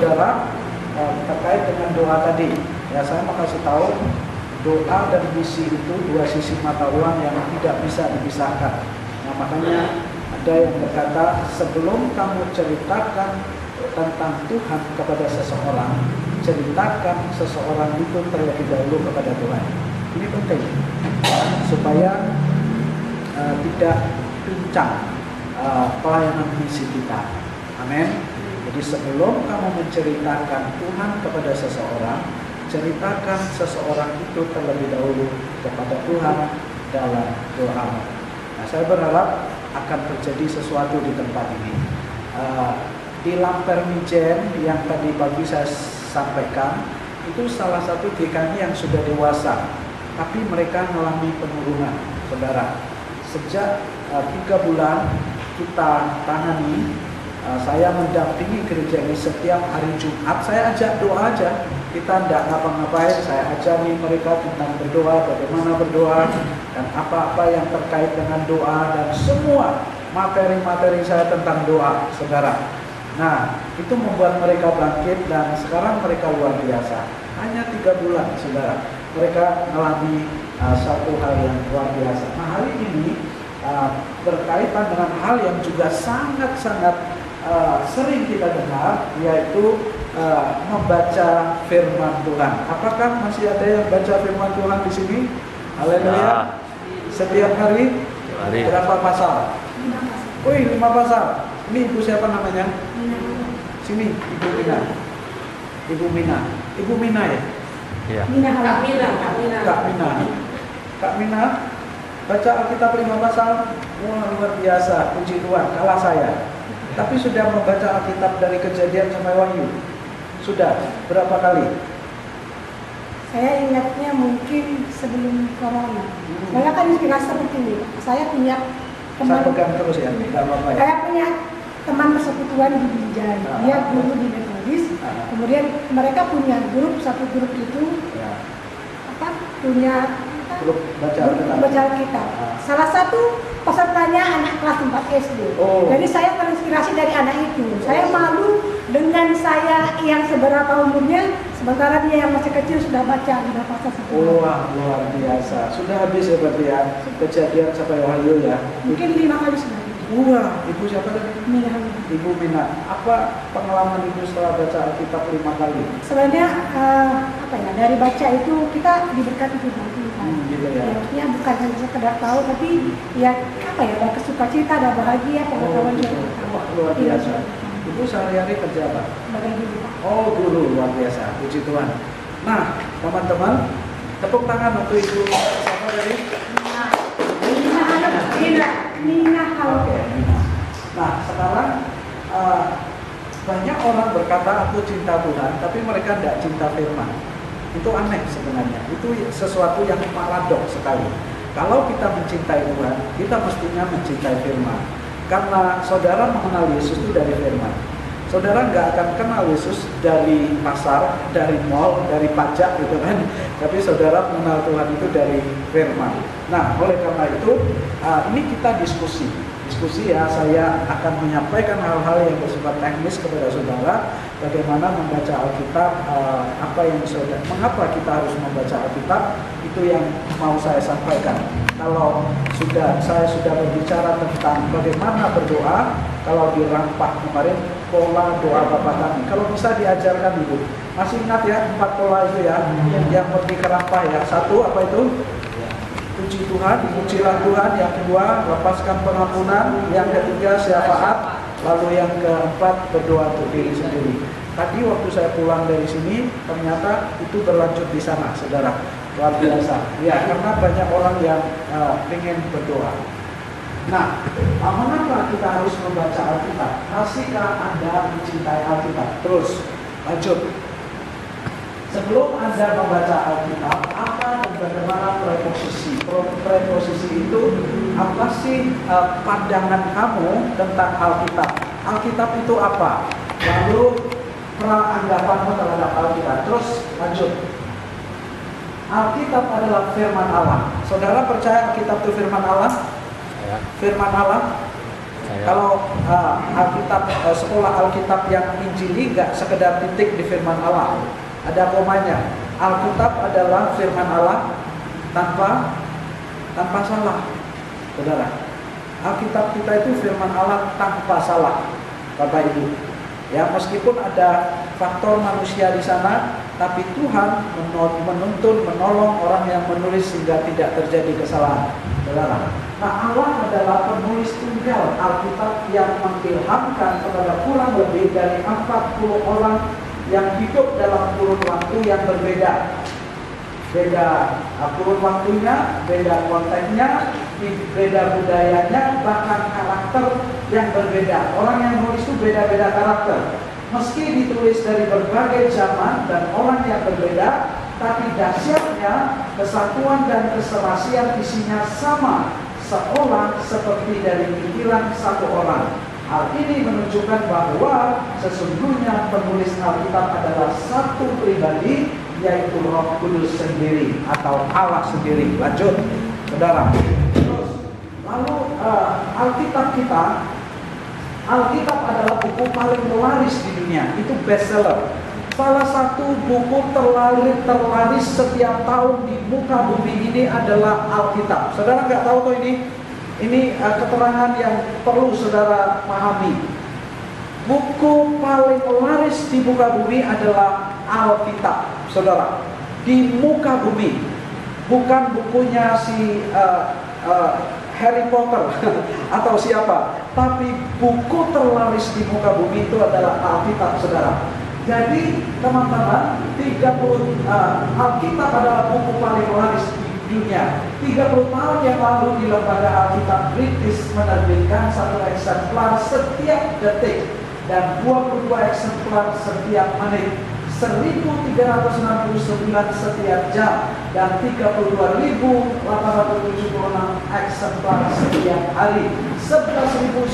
saudara terkait dengan doa tadi. Ya, saya mau kasih tahu doa dan misi itu dua sisi mata uang yang tidak bisa dipisahkan. Nah, makanya ada yang berkata, sebelum kamu ceritakan tentang Tuhan kepada seseorang, ceritakan seseorang itu terlebih dahulu kepada Tuhan. Ini penting supaya tidak pincang pelayanan misi kita. Amin. Jadi sebelum kamu menceritakan Tuhan kepada seseorang, ceritakan seseorang itu terlebih dahulu kepada Tuhan dalam doa. Nah, saya berharap akan terjadi sesuatu di tempat ini. Di Lampermijen yang tadi pagi saya sampaikan, itu salah satu GKI yang sudah dewasa, tapi mereka mengalami penurunan, saudara. Sejak 3 bulan kita tangani, saya mendampingi gereja ini setiap hari Jumat. Saya ajak doa aja, kita tidak ngapa-ngapain. Saya ajari mereka tentang berdoa, bagaimana berdoa, dan apa-apa yang terkait dengan doa, dan semua materi-materi saya tentang doa, saudara. Nah, itu membuat mereka bangkit, dan sekarang mereka luar biasa. Hanya 3 bulan, saudara, mereka mengalami satu hal yang luar biasa. Nah, hari ini berkaitan dengan hal yang juga sangat-sangat sering kita dengar, yaitu membaca firman Tuhan. Apakah masih ada yang baca firman Tuhan di sini? Haleluya. Setiap hari berapa pasal? 5 pasal. Ini ibu siapa namanya? Sini, Ibu Mina. Ibu Mina. Ibu Mina ya? Iya. Kak Mina baca Alkitab 5 pasal. Wah, luar biasa, puji Tuhan, kalah saya. Tapi sudah membaca Alkitab dari Kejadian sampai Wahyu. Sudah berapa kali? Saya ingatnya mungkin sebelum corona. Saya kan inspirasi seperti ini. Saya punya teman. Saya pegang terus ya, tidak apa-apa ya. Saya punya teman persekutuan di Binjai. Dia guru di Metodis. Kemudian mereka punya grup, satu grup itu punya grup baca Alkitab. Salah satu pesertanya anak kelas 4 SD. Jadi saya terinspirasi dari anak itu. Saya malu dengan saya yang seberapa umurnya, sementara dia yang masih kecil sudah baca 5 pasal. Wah, luar biasa. Sudah habis seperti ya Kejadian sampai Wahyu ya. Mungkin 5 kali sudah. Wah, ibu siapa tadi? Mina. Ibu Mina. Apa pengalaman ibu setelah baca Alkitab 5 kali? Sebenarnya dari baca itu kita diberkati Tuhan. Gitu ya. Ya, bukan hanya sekedar tahu, tapi ya ada sukacita, ada bahagia, pengetahuan yang Wah, luar biasa. Ibu sehari-hari kerja apa? Sebagai guru. Oh, guru, luar biasa. Puji Tuhan. Nah, teman-teman, tepuk tangan untuk ibu siapa tadi? Mina. Oke, Mina. Nah, sekarang banyak orang berkata aku cinta Tuhan, tapi mereka tidak cinta firman. Itu aneh sebenarnya. Itu sesuatu yang paradoks sekali. Kalau kita mencintai Tuhan, kita mestinya mencintai firman. Karena saudara mengenal Yesus itu dari firman. Saudara nggak akan kenal Yesus dari pasar, dari mall, dari pajak gitu kan. Tapi saudara mengenal Tuhan itu dari firman. Nah, oleh karena itu ini kita diskusi ya. Saya akan menyampaikan hal-hal yang bersifat teknis kepada saudara. Bagaimana membaca Alkitab, mengapa kita harus membaca Alkitab, itu yang mau saya sampaikan. Kalau saya sudah berbicara tentang bagaimana berdoa, kalau di Rampak kemarin pola doa Bapa Kami, kalau bisa diajarkan Ibu. Masih ingat ya 4 pola itu ya, yang pergi ke Rampak ya. 1 apa itu? Puji Tuhan, pujilah Tuhan. Yang kedua, lepaskan pengampunan. Yang ketiga, syafaat. Lalu yang keempat, berdoa untuk diri sendiri. Tadi waktu saya pulang dari sini, ternyata itu berlanjut di sana, saudara. Luar biasa. Ya, karena banyak orang yang ingin berdoa. Nah, mengapa kita harus membaca Alkitab? Masihkah Anda mencintai Alkitab? Terus, lanjut. Sebelum Anda membaca Alkitab, apa dan bagaimana preposisi? Preposisi itu apa sih pandangan kamu tentang Alkitab? Alkitab itu apa? Lalu peranggapanmu terhadap Alkitab. Terus lanjut. Alkitab adalah firman Allah. Saudara percaya Alkitab itu firman Allah? Ya. Firman Allah? Kalau Alkitab, sekolah Alkitab yang Injili nggak sekedar titik di firman Allah, ada komanya. Alkitab adalah firman Allah tanpa salah, saudara. Alkitab kita itu firman Allah tanpa salah, Bapak Ibu. Ya, meskipun ada faktor manusia di sana, tapi Tuhan menuntun, menolong orang yang menulis sehingga tidak terjadi kesalahan, saudara. Nah, Allah adalah penulis tunggal Alkitab yang mengilhamkan kepada kurang lebih dari 40 orang yang hidup dalam kurun waktu yang berbeda. Beda kurun waktunya, beda konteksnya, beda budayanya, bahkan karakter yang berbeda. Orang yang menulis itu beda-beda karakter. Meski ditulis dari berbagai zaman dan orang yang berbeda, tapi dahsyatnya kesatuan dan keserasian isinya sama, seolah seperti dari pikiran satu orang. Hal ini menunjukkan bahwa sesungguhnya penulis Alkitab adalah satu pribadi, yaitu Roh Kudus sendiri atau Allah sendiri. Lanjut, saudara. Lalu Alkitab adalah buku paling laris di dunia. Itu bestseller. Salah satu buku terlaris setiap tahun di muka bumi ini adalah Alkitab. Saudara nggak tahu tuh ini? Ini keterangan yang perlu saudara pahami. Buku paling laris di muka bumi adalah Alkitab, saudara. Di muka bumi, bukan bukunya si Harry Potter atau siapa, tapi buku terlaris di muka bumi itu adalah Alkitab, saudara. Jadi teman-teman, Alkitab adalah buku paling laris di dunia. 30 tahun yang lalu di lembaga Alkitab British menerbitkan 1 eksemplar setiap detik dan 22 eksemplar setiap menit, 1.369 setiap jam, dan 32.876 eksemplar setiap hari. 11.999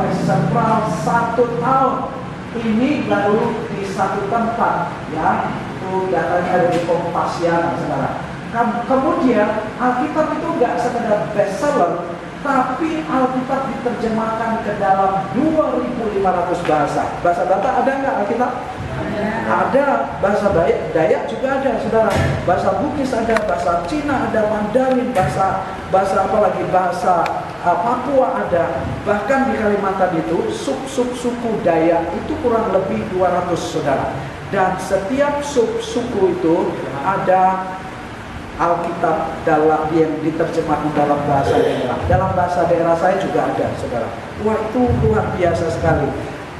eksemplar satu tahun. Ini baru di satu tempat, ya, itu datanya dari Kompasiana, saudara. Kemudian Alkitab itu nggak sekedar bestseller, tapi Alkitab diterjemahkan ke dalam 2.500 bahasa. Bahasa Batak ada nggak Alkitab? Ada. Bahasa Dayak juga ada, saudara. Bahasa Bugis ada, bahasa Cina ada, Mandarin, bahasa apa lagi? Bahasa Papua ada. Bahkan di Kalimantan itu suku Dayak itu kurang lebih 200, saudara. Dan setiap suku itu ada Alkitab dalam yang diterjemahkan dalam bahasa daerah. Dalam bahasa daerah saya juga ada, saudara. Wah, itu luar biasa sekali.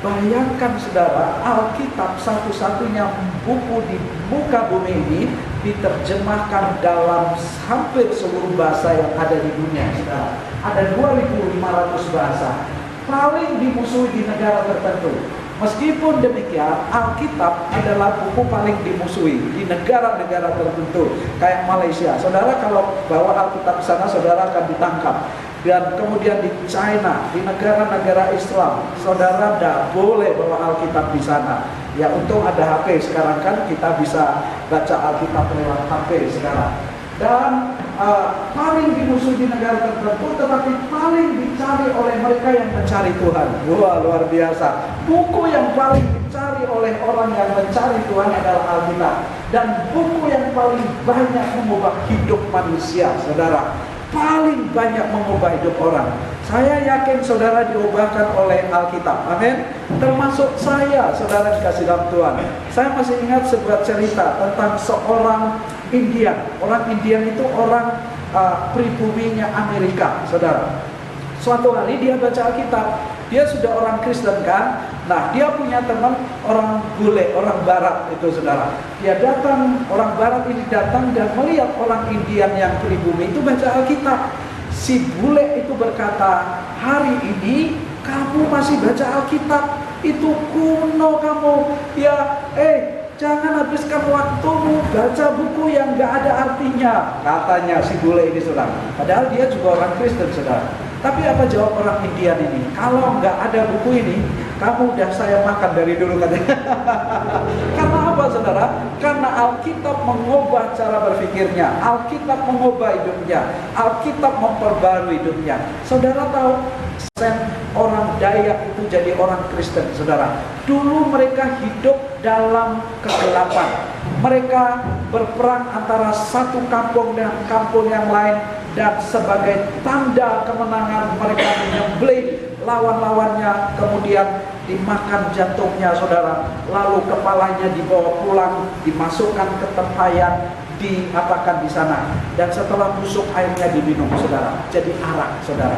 Bayangkan, saudara, Alkitab satu-satunya buku di muka bumi ini diterjemahkan dalam hampir seluruh bahasa yang ada di dunia, saudara. Ada 2.500 bahasa. Paling dimusuhi di negara tertentu. Meskipun demikian, Alkitab adalah buku paling dimusuhi di negara-negara tertentu, kayak Malaysia. Saudara kalau bawa Alkitab ke sana, saudara akan ditangkap. Dan kemudian di China, di negara-negara Islam, saudara tidak boleh bawa Alkitab di sana. Ya, untung ada HP sekarang, kan kita bisa baca Alkitab lewat HP sekarang. Dan paling dimusuhi di negara tertentu, tetapi paling dicari oleh mereka yang mencari Tuhan. Wah, luar biasa. Buku yang paling dicari oleh orang yang mencari Tuhan adalah Alkitab. Dan buku yang paling banyak mengubah hidup manusia, saudara. Paling banyak mengubah hidup orang. Saya yakin saudara diubahkan oleh Alkitab. Amin. Termasuk saya, saudara dikasih dalam Tuhan. Saya masih ingat sebuah cerita tentang seorang Indian. Orang Indian itu orang pribuminya Amerika, saudara. Suatu hari dia baca Alkitab. Dia sudah orang Kristen, kan? Nah, dia punya teman orang bule, orang Barat itu, saudara. Dia datang, orang Barat ini datang dan melihat orang Indian yang pribumi itu baca Alkitab. Si bule itu berkata, hari ini kamu masih baca Alkitab, itu kuno kamu. Ya, jangan habiskan waktumu baca buku yang gak ada artinya, katanya si bule ini, saudara. Padahal dia juga orang Kristen, saudara. Tapi apa jawab orang Indian ini? Kalau nggak ada buku ini, kamu udah saya makan dari dulu katanya. Karena apa saudara? Karena Alkitab mengubah cara berpikirnya, Alkitab mengubah hidupnya, Alkitab memperbarui hidupnya. Saudara tahu, orang Dayak itu jadi orang Kristen, saudara. Dulu mereka hidup dalam kegelapan. Mereka berperang antara satu kampung dengan kampung yang lain, dan sebagai tanda kemenangan mereka menyembelih lawan-lawannya, kemudian dimakan jantungnya, saudara. Lalu kepalanya dibawa pulang, dimasukkan ke tempayan, diapakan di sana, dan setelah busuk airnya diminum, saudara. Jadi arak, saudara.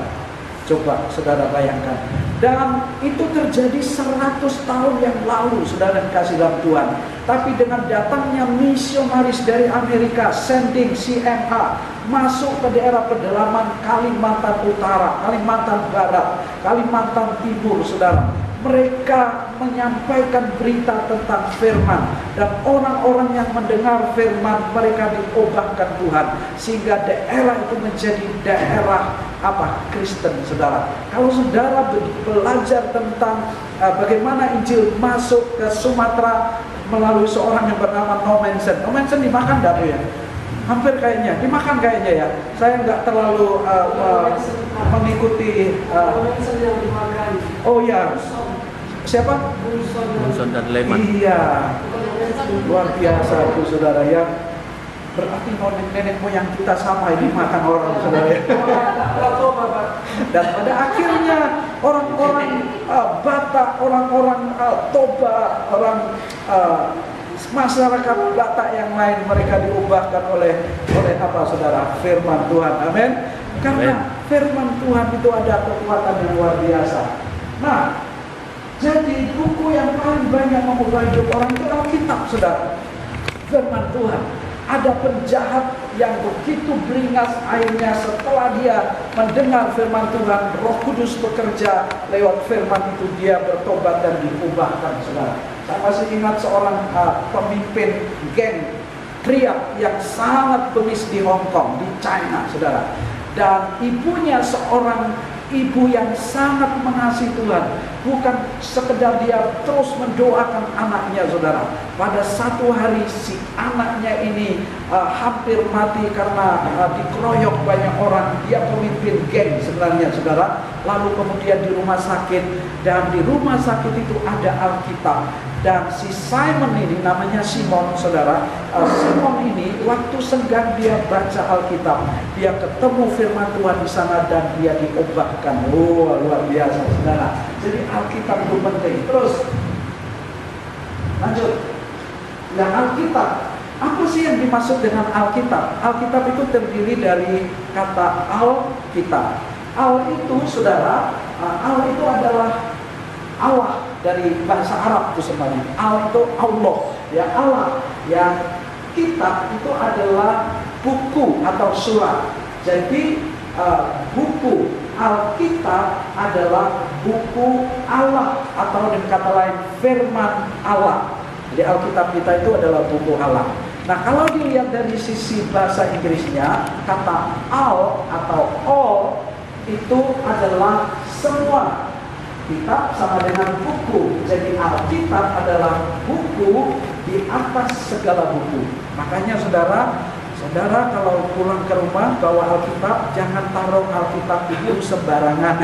Coba saudara bayangkan. Dan itu terjadi 100 tahun yang lalu, saudara kasih dalam Tuhan. Tapi dengan datangnya misionaris dari Amerika, sending CMA, masuk ke daerah pedalaman Kalimantan Utara, Kalimantan Barat, Kalimantan Timur, saudara. Mereka menyampaikan berita tentang firman, dan orang-orang yang mendengar firman mereka diubahkan Tuhan, sehingga daerah itu menjadi daerah Kristen, saudara. Kalau saudara belajar tentang bagaimana Injil masuk ke Sumatera melalui seorang yang bernama Nommensen. Nommensen dimakan enggak ya? Hampir kayaknya, dimakan kayaknya ya. Saya nggak terlalu mengikuti. Oh ya, siapa? Bunson dan Leman. Iya, luar biasa itu saudara ya. Berarti nenek moyang kita sama ini makan orang, saudara. Dan pada akhirnya orang-orang Batak, orang-orang Toba, orang masyarakat Batak yang lain, mereka diubahkan oleh apa, saudara? Firman Tuhan. Amin. Karena firman Tuhan itu ada kekuatan yang luar biasa. Nah, jadi buku yang paling banyak mengubah hidup orang itu Alkitab, saudara. Firman Tuhan. Ada penjahat yang begitu beringas airnya setelah dia mendengar firman Tuhan, Roh Kudus bekerja lewat firman itu, dia bertobat dan diubahkan, saudara. Saya masih ingat seorang pemimpin geng teriak yang sangat bengis di Hong Kong, di China, saudara. Dan ibunya seorang ibu yang sangat mengasihi Tuhan. Bukan sekedar dia terus mendoakan anaknya, saudara. Pada satu hari si anaknya ini hampir mati karena dikeroyok banyak orang. Dia pemimpin geng sebenarnya, saudara. Lalu kemudian di rumah sakit, dan di rumah sakit itu ada Alkitab. Dan si Simon ini, namanya Simon, saudara. Simon ini waktu senggang dia baca Alkitab, dia ketemu firman Tuhan di sana dan dia diubahkan. Oh, luar biasa, saudara. Jadi Alkitab itu penting. Terus lanjut. Yang Alkitab, apa sih yang dimaksud dengan Alkitab? Alkitab itu terdiri dari kata Alkitab. Al itu, saudara, Al itu adalah Allah dari bahasa Arab itu sebenarnya. Al itu Allah, ya Allah. Yang kitab itu adalah buku atau surat. Jadi buku Alkitab adalah buku Allah, atau dengan kata lain firman Allah. Jadi Alkitab kita itu adalah buku Allah. Nah, kalau dilihat dari sisi bahasa Inggrisnya, kata al atau all itu adalah semua. Kitab sama dengan buku. Jadi Alkitab adalah buku di atas segala buku. Makanya saudara kalau pulang ke rumah bawa Alkitab, jangan taruh Alkitab itu sembarangan.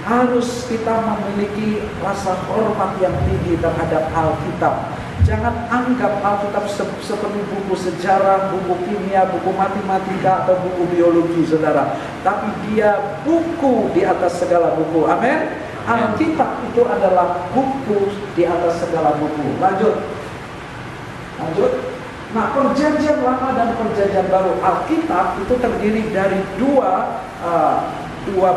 Harus kita memiliki rasa hormat yang tinggi terhadap Alkitab. Jangan anggap Alkitab seperti buku sejarah, buku kimia, buku matematika, atau buku biologi, saudara. Tapi dia buku di atas segala buku. Amin. Alkitab itu adalah buku di atas segala buku. Lanjut. Nah, perjanjian lama dan perjanjian baru Alkitab itu terdiri dari dua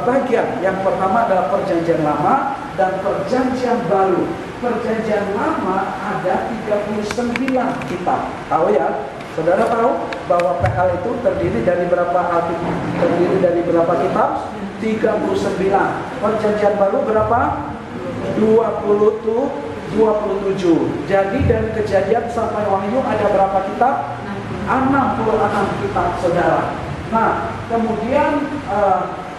bagian. Yang pertama adalah perjanjian lama dan perjanjian baru. Perjanjian lama ada 39 kitab. Tahu ya? Saudara tahu bahwa PL itu terdiri dari berapa Alkitab? Terdiri dari berapa kitab? 39. Perjanjian baru berapa? 27. Jadi dari Kejadian sampai Wahyu ada berapa kitab? 66 kitab, saudara. Nah, kemudian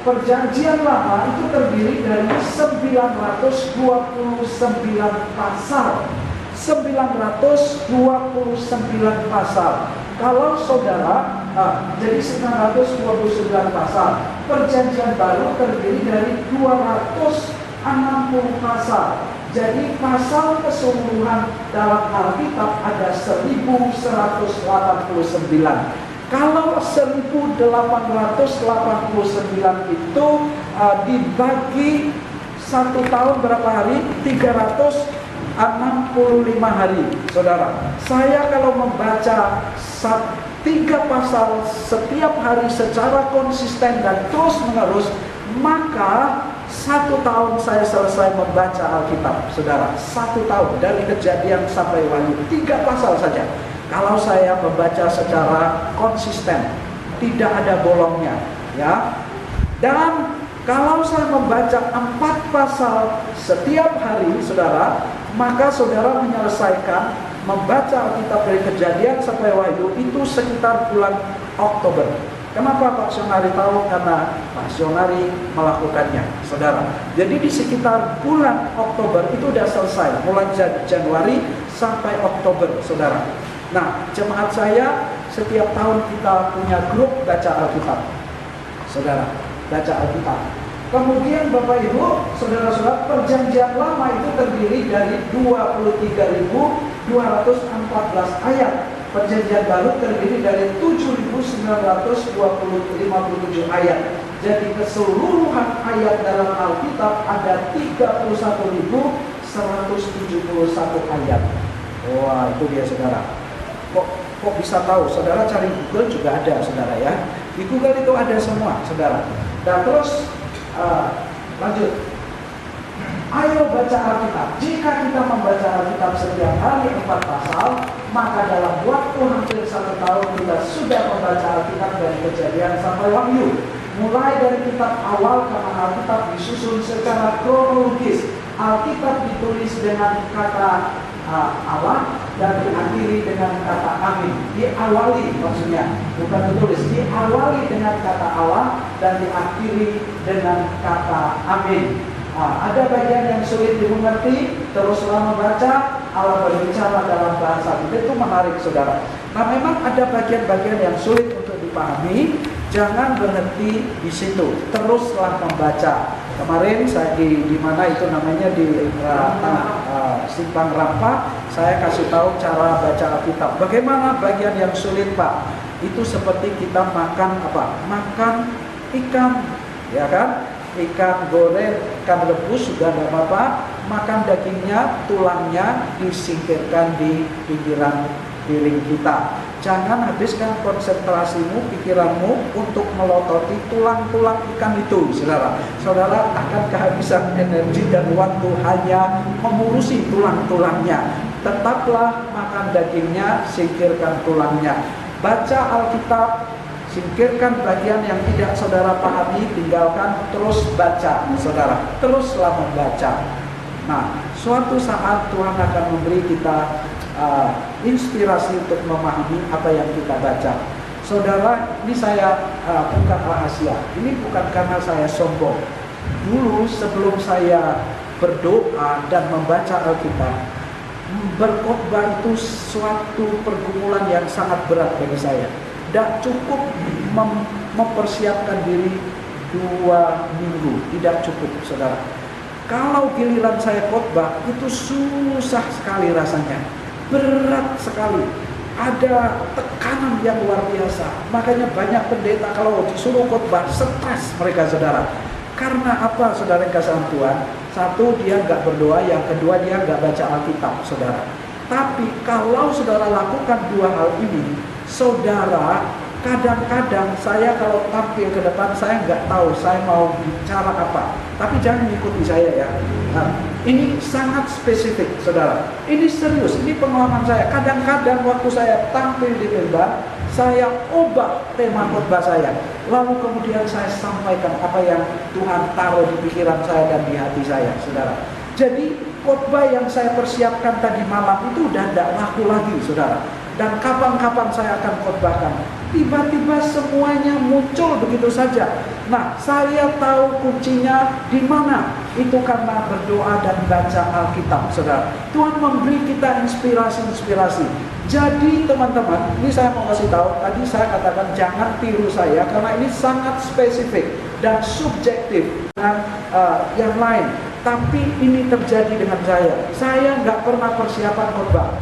Perjanjian Lama itu terdiri dari 929 pasal. 929 pasal. Kalau saudara, jadi 929 pasal. Perjanjian Baru terdiri dari 260 pasal. Jadi pasal keseluruhan dalam Alkitab ada 1189. Kalau 1889 itu dibagi 1 tahun berapa hari? 365 hari, saudara. Saya kalau membaca 3 pasal setiap hari secara konsisten dan terus menerus, maka 1 tahun saya selesai membaca Alkitab, saudara. 1 tahun dari Kejadian sampai Wahyu, 3 pasal saja. Kalau saya membaca secara konsisten, tidak ada bolongnya, ya. Dan kalau saya membaca 4 pasal setiap hari, saudara, maka saudara menyelesaikan membaca Alkitab dari Kejadian sampai Wahyu itu sekitar bulan Oktober. Kenapa Pak Sionari tahu? Karena Pak Sionari melakukannya, saudara. Jadi di sekitar bulan Oktober itu sudah selesai, mulai Januari sampai Oktober, saudara. Nah, jemaat saya setiap tahun kita punya grup baca Alkitab, saudara, baca Alkitab. Kemudian Bapak Ibu, saudara-saudara, Perjanjian Lama itu terdiri dari 23.214 ayat. Perjanjian Baru terdiri dari 7.957 ayat. Jadi keseluruhan ayat dalam Alkitab ada 31.171 ayat. Wah, itu dia, saudara. Kok bisa tahu? Saudara cari Google juga ada, saudara, ya. Di Google itu ada semua, saudara. Dan terus lanjut. Ayo baca Alkitab. Jika kita membaca Alkitab setiap hari 4 pasal, maka dalam waktu hampir 1 tahun kita sudah membaca Alkitab dari Kejadian sampai Wahyu. Mulai dari kitab awal, karena Alkitab disusun secara kronologis. Alkitab ditulis dengan kata Allah dan diakhiri dengan kata amin. Diawali, maksudnya bukan ditulis, diawali dengan kata Allah dan diakhiri dengan kata amin. Ada bagian yang sulit dimengerti, teruslah membaca. Allah berbicara dalam bahasa kita, itu menarik, saudara. Nah, memang ada bagian-bagian yang sulit untuk dipahami. Jangan berhenti di situ, teruslah membaca. Kemarin saya di mana itu namanya di Simpang Rampa, saya kasih tahu cara baca Alkitab. Bagaimana bagian yang sulit, Pak? Itu seperti kita makan apa? Makan ikan, ya kan? Ikan goreng, ikan rebus sudah tidak apa-apa. Makan dagingnya, tulangnya disingkirkan di pinggiran piring kita. Jangan habiskan konsentrasimu, pikiranmu untuk melototi tulang-tulang ikan itu, saudara. Saudara akan kehabisan energi dan waktu hanya mengurusi tulang-tulangnya. Tetaplah makan dagingnya, singkirkan tulangnya. Baca Alkitab, singkirkan bagian yang tidak saudara pahami, tinggalkan, terus baca, saudara. Teruslah membaca. Nah, suatu saat Tuhan akan memberi kita inspirasi untuk memahami apa yang kita baca. Saudara, ini saya bukan rahasia. Ini bukan karena saya sombong. Dulu sebelum saya berdoa dan membaca Alkitab, berkhotbah itu suatu pergumulan yang sangat berat bagi saya. Tidak cukup mempersiapkan diri 2 minggu, tidak cukup, saudara. Kalau giliran saya khotbah itu susah sekali rasanya, berat sekali, ada tekanan yang luar biasa. Makanya banyak pendeta kalau disuruh khotbah stres mereka, saudara. Karena apa, saudara yang kasihan Tuhan? Satu, dia nggak berdoa, yang kedua dia nggak baca Alkitab, saudara. Tapi kalau saudara lakukan 2 hal ini, saudara, kadang-kadang saya kalau tampil ke depan, saya nggak tahu saya mau bicara apa. Tapi jangan ikuti saya, ya. Nah, ini sangat spesifik, saudara. Ini serius, ini pengalaman saya. Kadang-kadang waktu saya tampil di mimbar, saya ubah tema khotbah saya. Lalu kemudian saya sampaikan apa yang Tuhan taruh di pikiran saya dan di hati saya, saudara. Jadi khotbah yang saya persiapkan tadi malam itu udah tidak laku lagi, saudara. Dan kapan-kapan saya akan khotbahkan. tiba-tiba semuanya muncul begitu saja. Nah, saya tahu kuncinya di mana. Itu karena berdoa dan baca Alkitab, saudara. Tuhan memberi kita inspirasi-inspirasi. Jadi teman-teman, ini saya mau kasih tahu. Tadi saya katakan jangan tiru saya, karena ini sangat spesifik dan subjektif dengan yang lain. Tapi ini terjadi dengan saya. Saya nggak pernah persiapan khotbah.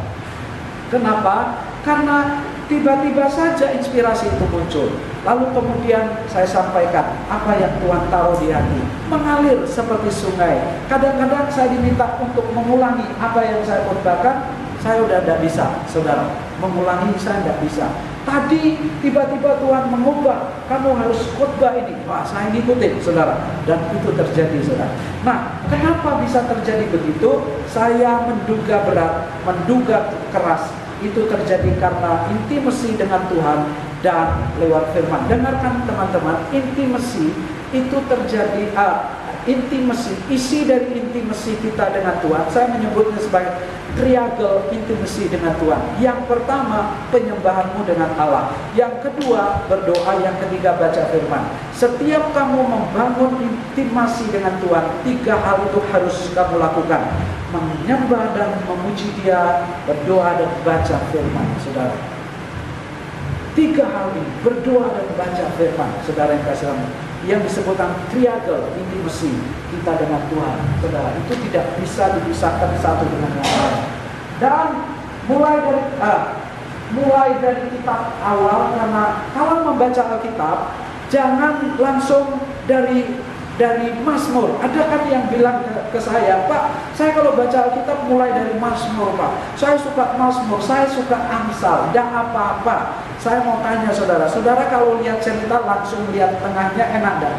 Kenapa? Karena tiba-tiba saja inspirasi itu muncul. Lalu kemudian saya sampaikan apa yang Tuhan taruh di hati. Mengalir seperti sungai. Kadang-kadang saya diminta untuk mengulangi apa yang saya khotbahkan. Saya udah tidak bisa, saudara. Mengulangi saya tidak bisa. Tadi tiba-tiba Tuhan mengubah. Kamu harus khotbah ini. Wah, saya ngikutin, saudara. Dan itu terjadi, saudara. Nah, kenapa bisa terjadi begitu? Saya menduga berat, menduga keras. Itu terjadi karena intimasi dengan Tuhan dan lewat firman. Dengarkan teman-teman, intimasi itu terjadi, intimasi, isi dari intimasi kita dengan Tuhan, saya menyebutnya sebagai triangle intimasi dengan Tuhan. Yang pertama, penyembahanmu dengan Allah. Yang kedua, berdoa. Yang ketiga, baca firman. Setiap kamu membangun intimasi dengan Tuhan, 3 hal itu harus kamu lakukan: menyembah dan memuji Dia, berdoa dan baca firman, saudara. 3 hal ini, berdoa dan baca firman, saudara yang kasih Allah, yang disebutkan triangle intimasi kita dengan Tuhan, saudara. Itu tidak bisa dipisahkan satu dengan yang lain. Dan mulai dari kitab awal, karena kalau membaca Alkitab jangan langsung dari Mazmur. Ada kan yang bilang ke saya, Pak, saya kalau baca Alkitab mulai dari Mazmur, Pak. Saya suka Mazmur, saya suka Amsal, tidak apa-apa. Saya mau tanya saudara, kalau lihat cerita langsung lihat tengahnya enak enggak?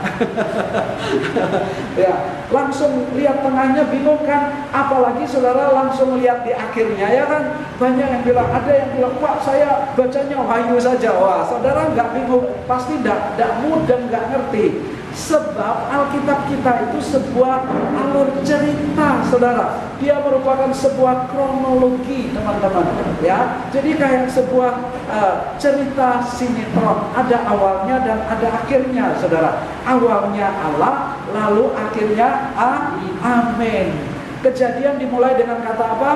Ya, langsung lihat tengahnya bingung kan? Apalagi saudara langsung lihat di akhirnya, ya kan? Banyak yang bilang, ada yang bilang, Pak, saya bacanya Wahyu saja. Wah, saudara nggak bingung, pasti nggak mudah, nggak ngerti. Sebab Alkitab kita itu sebuah alur cerita, saudara. Dia merupakan sebuah kronologi, teman-teman. Ya, jadi kayak sebuah cerita sinetron. Ada awalnya dan ada akhirnya, saudara. Awalnya Allah, lalu akhirnya amin. Kejadian dimulai dengan kata apa?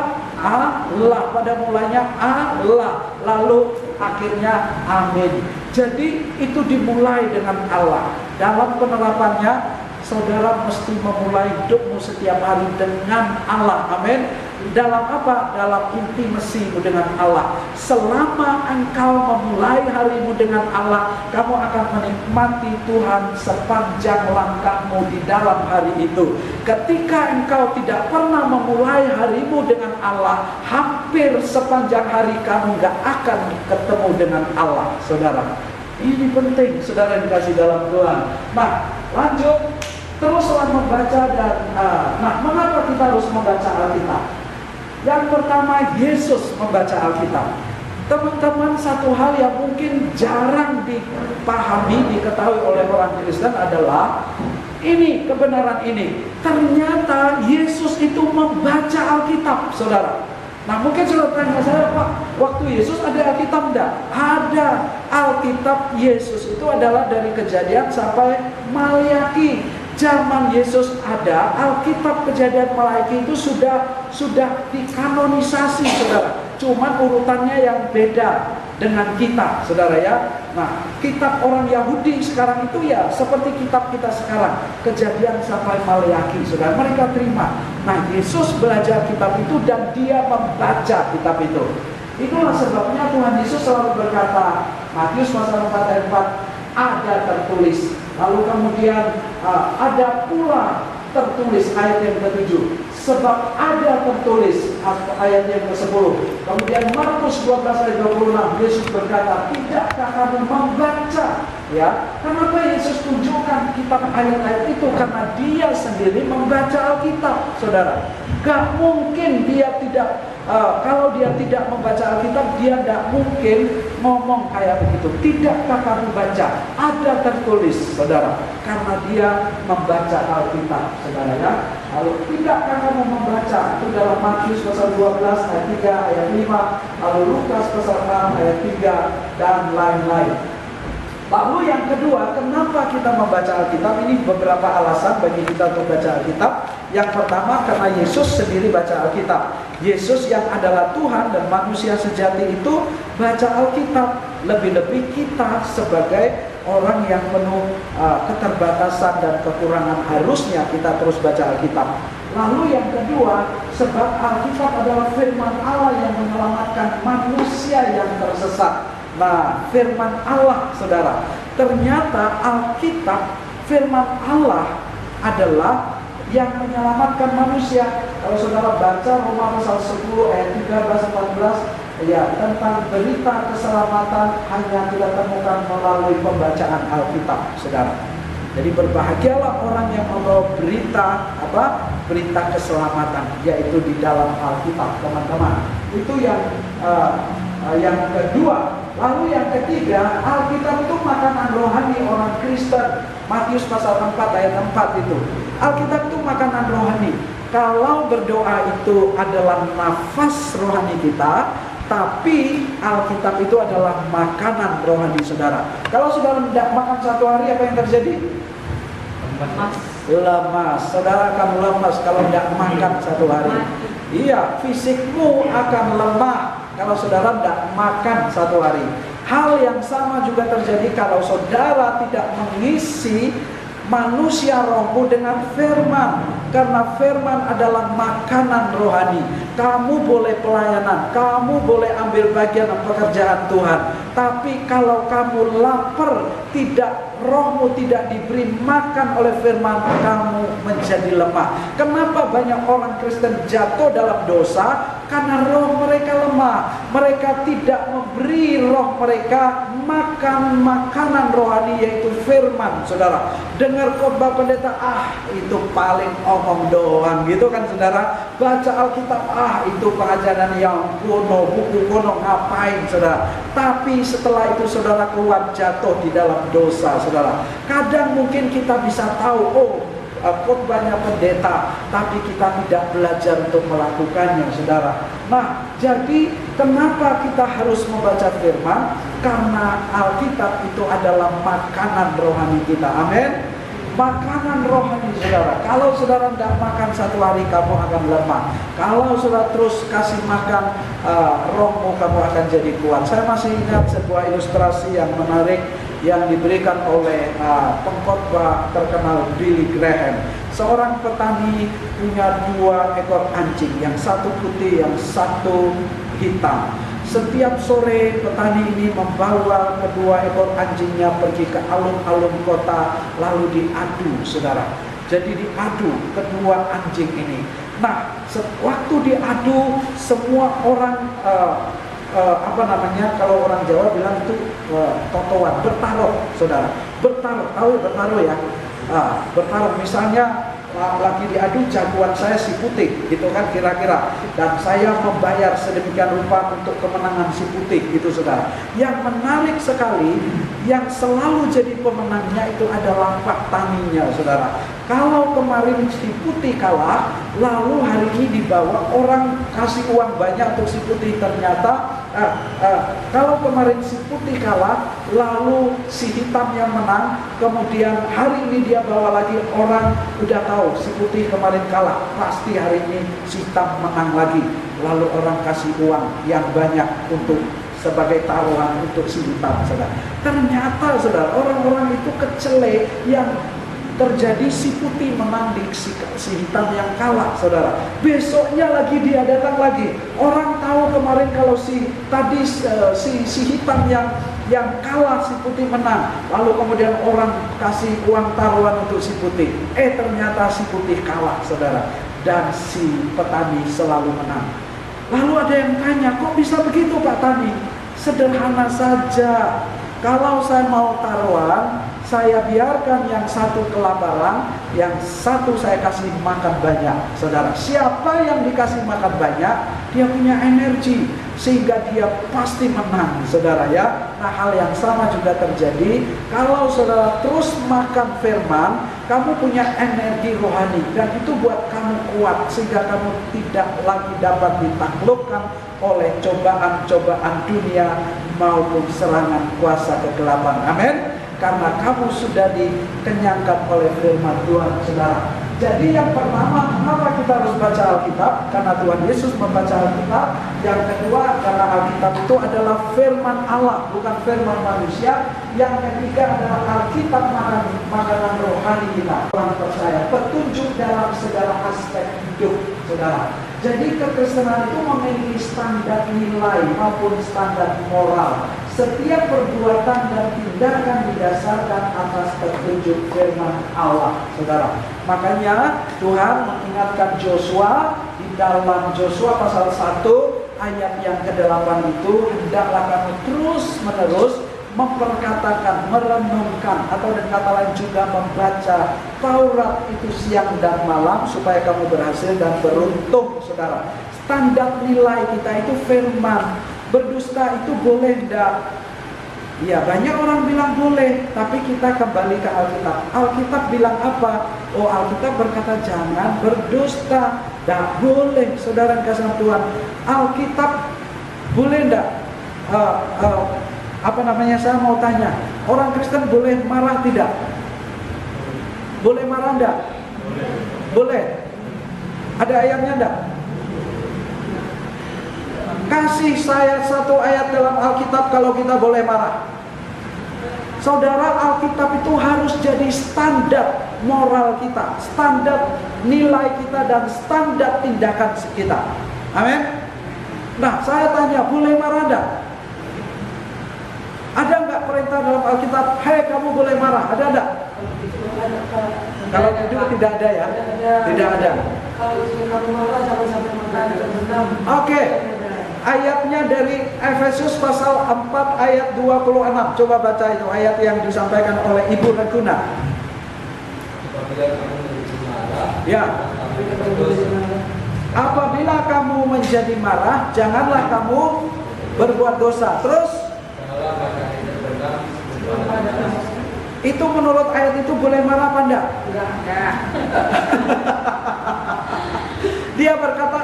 Allah. Pada mulanya Allah, lalu akhirnya amin. Jadi itu dimulai dengan Allah. Dalam penerapannya, saudara mesti memulai hidupmu setiap hari dengan Allah. Amin. Dalam apa? Dalam intimasimu dengan Allah. Selama engkau memulai harimu dengan Allah, kamu akan menikmati Tuhan sepanjang langkahmu di dalam hari itu. Ketika engkau tidak pernah memulai harimu dengan Allah, hampir sepanjang hari kamu gak akan ketemu dengan Allah, saudara. Ini penting, saudara yang dikasih dalam Tuhan. Nah, lanjut. Teruslah membaca dan mengapa kita harus membaca Alkitab? Yang pertama, Yesus membaca Alkitab. Teman-teman, satu hal yang mungkin jarang dipahami, diketahui oleh orang Kristen adalah ini, kebenaran ini. Ternyata Yesus itu membaca Alkitab, saudara. Nah, mungkin saudara tanya saya, Pak, waktu Yesus ada Alkitab enggak? Ada. Alkitab Yesus itu adalah dari Kejadian sampai Maliaki. Zaman Yesus ada, Alkitab Kejadian Maliaki itu sudah dikanonisasi, saudara. Cuman urutannya yang beda dengan kita, saudara ya. Nah, kitab orang Yahudi sekarang itu ya seperti kitab kita sekarang, Kejadian sampai Maliaki, saudara. Mereka terima. Nah, Yesus belajar kitab itu dan dia membaca kitab itu. Itulah sebabnya Tuhan Yesus selalu berkata, Matius pasal 4 ayat 4, ada tertulis. Lalu kemudian ada pula tertulis ayat yang ke-7. Sebab ada tertulis ayat yang ke-10. Kemudian Markus 12 ayat 26, Yesus berkata, tidakkah kamu membaca? Ya, kenapa Yesus tunjukkan kitab ayat-ayat itu? Karena dia sendiri membaca Alkitab, saudara. Gak mungkin dia tidak, kalau dia tidak membaca Alkitab, dia gak mungkin ngomong kayak begitu. Tidakkah kamu baca? Ada tertulis, saudara, karena dia membaca Alkitab, saudara ya. Lalu tidakkah kamu membaca? Itu dalam Matius pasal 12 ayat 3 ayat 5, lalu Lukas pasal 6 ayat 3 dan lain-lain. Lalu yang kedua, kenapa kita membaca Alkitab? Ini beberapa alasan bagi kita untuk baca Alkitab. Yang pertama, karena Yesus sendiri baca Alkitab. Yesus yang adalah Tuhan dan manusia sejati itu baca Alkitab. Lebih-lebih kita sebagai orang yang penuh keterbatasan dan kekurangan, harusnya kita terus baca Alkitab. Lalu yang kedua, sebab Alkitab adalah firman Allah yang menyelamatkan manusia yang tersesat. Nah, firman Allah, saudara, ternyata Alkitab, firman Allah adalah yang menyelamatkan manusia. Kalau saudara baca Roma pasal 10 ayat 13-14, ya, tentang berita keselamatan hanya kita temukan melalui pembacaan Alkitab, saudara. Jadi berbahagialah orang yang membawa berita berita keselamatan, yaitu di dalam Alkitab, teman-teman. Itu yang kedua. Lalu yang ketiga, Alkitab itu makanan rohani orang Kristen. Matius pasal 4 ayat 4 itu. Alkitab itu makanan rohani. Kalau berdoa itu adalah nafas rohani kita, tapi Alkitab itu adalah makanan rohani, saudara. Kalau saudara tidak makan satu hari, apa yang terjadi? Lemas. Saudara akan lemas kalau tidak makan satu hari. Iya, fisikmu akan lemah kalau saudara tidak makan satu hari. Hal yang sama juga terjadi kalau saudara tidak mengisi manusia rohmu dengan firman. Karena firman adalah makanan rohani. Kamu boleh pelayanan, kamu boleh ambil bagian dalam pekerjaan Tuhan. Tapi kalau kamu lapar, rohmu tidak diberi makan oleh firman, kamu menjadi lemah. Kenapa banyak orang Kristen jatuh dalam dosa? Karena roh mereka lemah. Mereka tidak memberi roh mereka makan makanan rohani, yaitu firman, saudara. Dengar khotbah pendeta, itu paling omong doang gitu kan, saudara. Baca Alkitab, itu pengajaran yang kuno, buku kuno, ngapain, saudara. Tapi setelah itu saudara keluar jatuh di dalam dosa, saudara. Kadang mungkin kita bisa tahu, khotbahnya pendeta, tapi kita tidak belajar untuk melakukannya, saudara. Nah, jadi kenapa kita harus membaca firman? Karena Alkitab itu adalah makanan rohani kita. Amin. Makanan rohani, saudara. Kalau saudara tidak makan satu hari, kamu akan lemah. Kalau saudara terus kasih makan rohmu, kamu akan jadi kuat. Saya masih ingat sebuah ilustrasi yang menarik yang diberikan oleh pengkhotbah terkenal Billy Graham. Seorang petani punya 2 ekor anjing, yang satu putih, yang satu hitam. Setiap sore petani ini membawa kedua ekor anjingnya pergi ke alun-alun kota, lalu diadu, saudara. Jadi diadu kedua anjing ini. Nah, waktu diadu, semua orang kalau orang Jawa bilang itu totoan, bertaruh, saudara. Bertaruh, tahu bertaruh ya? Bertaruh, misalnya lagi diadu jagoan saya si putih, gitu kan kira-kira, dan saya membayar sedemikian rupa untuk kemenangan si putih, gitu, saudara. Yang menarik sekali, yang selalu jadi pemenangnya itu adalah pak taninya, saudara. Kalau kemarin si putih kalah, lalu hari ini dibawa orang kasih uang banyak untuk si putih, ternyata kalau kemarin si putih kalah, lalu si hitam yang menang, kemudian hari ini dia bawa lagi, orang udah tahu si putih kemarin kalah, pasti hari ini si hitam menang lagi, lalu orang kasih uang yang banyak untuk sebagai taruhan untuk si hitam, saudara. Ternyata, saudara, orang-orang itu kecele, yang terjadi si putih menang di si hitam yang kalah, saudara. Besoknya lagi dia datang lagi. Orang tahu kemarin kalau si hitam yang kalah, si putih menang. Lalu kemudian orang kasih uang taruhan untuk si putih. Ternyata si putih kalah, saudara. Dan si petani selalu menang. Lalu ada yang tanya, kok bisa begitu Pak Tani? Sederhana saja. Kalau saya mau taruhan, saya biarkan yang satu kelaparan, yang satu saya kasih makan banyak. Saudara, siapa yang dikasih makan banyak, dia punya energi, sehingga dia pasti menang, saudara ya. Nah, hal yang sama juga terjadi kalau saudara terus makan firman, kamu punya energi rohani, dan itu buat kamu kuat, sehingga kamu tidak lagi dapat ditaklukkan oleh cobaan-cobaan dunia maupun serangan kuasa kegelapan. Amin. Karena kamu sudah dikenyangkan oleh firman Tuhan, saudara. Jadi yang pertama, kenapa kita harus baca Alkitab? Karena Tuhan Yesus membaca Alkitab. Yang kedua, karena Alkitab itu adalah firman Allah, bukan firman manusia. Yang ketiga adalah Alkitab makanan rohani kita. Orang percaya, petunjuk dalam segala aspek hidup, saudara. Jadi kekristenan itu memiliki standar nilai maupun standar moral. Setiap perbuatan dan tindakan didasarkan atas petunjuk firman Allah, saudara. Makanya Tuhan mengingatkan Joshua di dalam Joshua pasal 1 ayat yang ke-8 itu, hendaklah kamu terus menerus memperkatakan, merenungkan, atau dengan kata lain juga membaca Taurat itu siang dan malam, supaya kamu berhasil dan beruntung, saudara. Standar nilai kita itu firman. Berdusta itu boleh enggak? Ya, banyak orang bilang boleh, tapi kita kembali ke Alkitab. Alkitab bilang apa? Oh, Alkitab berkata jangan berdusta. Tidak boleh, saudara kasih Tuhan. Alkitab boleh enggak? Saya mau tanya, orang Kristen boleh marah tidak? Boleh marah enggak? Boleh. Ada ayatnya enggak? Kasih saya satu ayat dalam Alkitab kalau kita boleh marah. Saudara, Alkitab itu harus jadi standar moral kita, standar nilai kita, dan standar tindakan kita. Amin. Nah, saya tanya, boleh marah enggak? Ada enggak perintah dalam Alkitab, hei kamu boleh marah? Ada enggak? Kalau itu tidak ada ya? Tidak ada. Kalau kamu marah jangan sampai makan. Oke. Ayatnya dari Efesus pasal 4 ayat 26. Coba baca itu ayat yang disampaikan oleh Ibu Reguna. Ya. Apabila kamu menjadi marah, janganlah kamu berbuat dosa. Terus? Itu menurut ayat itu boleh marah apa enggak? Enggak. Dia berkata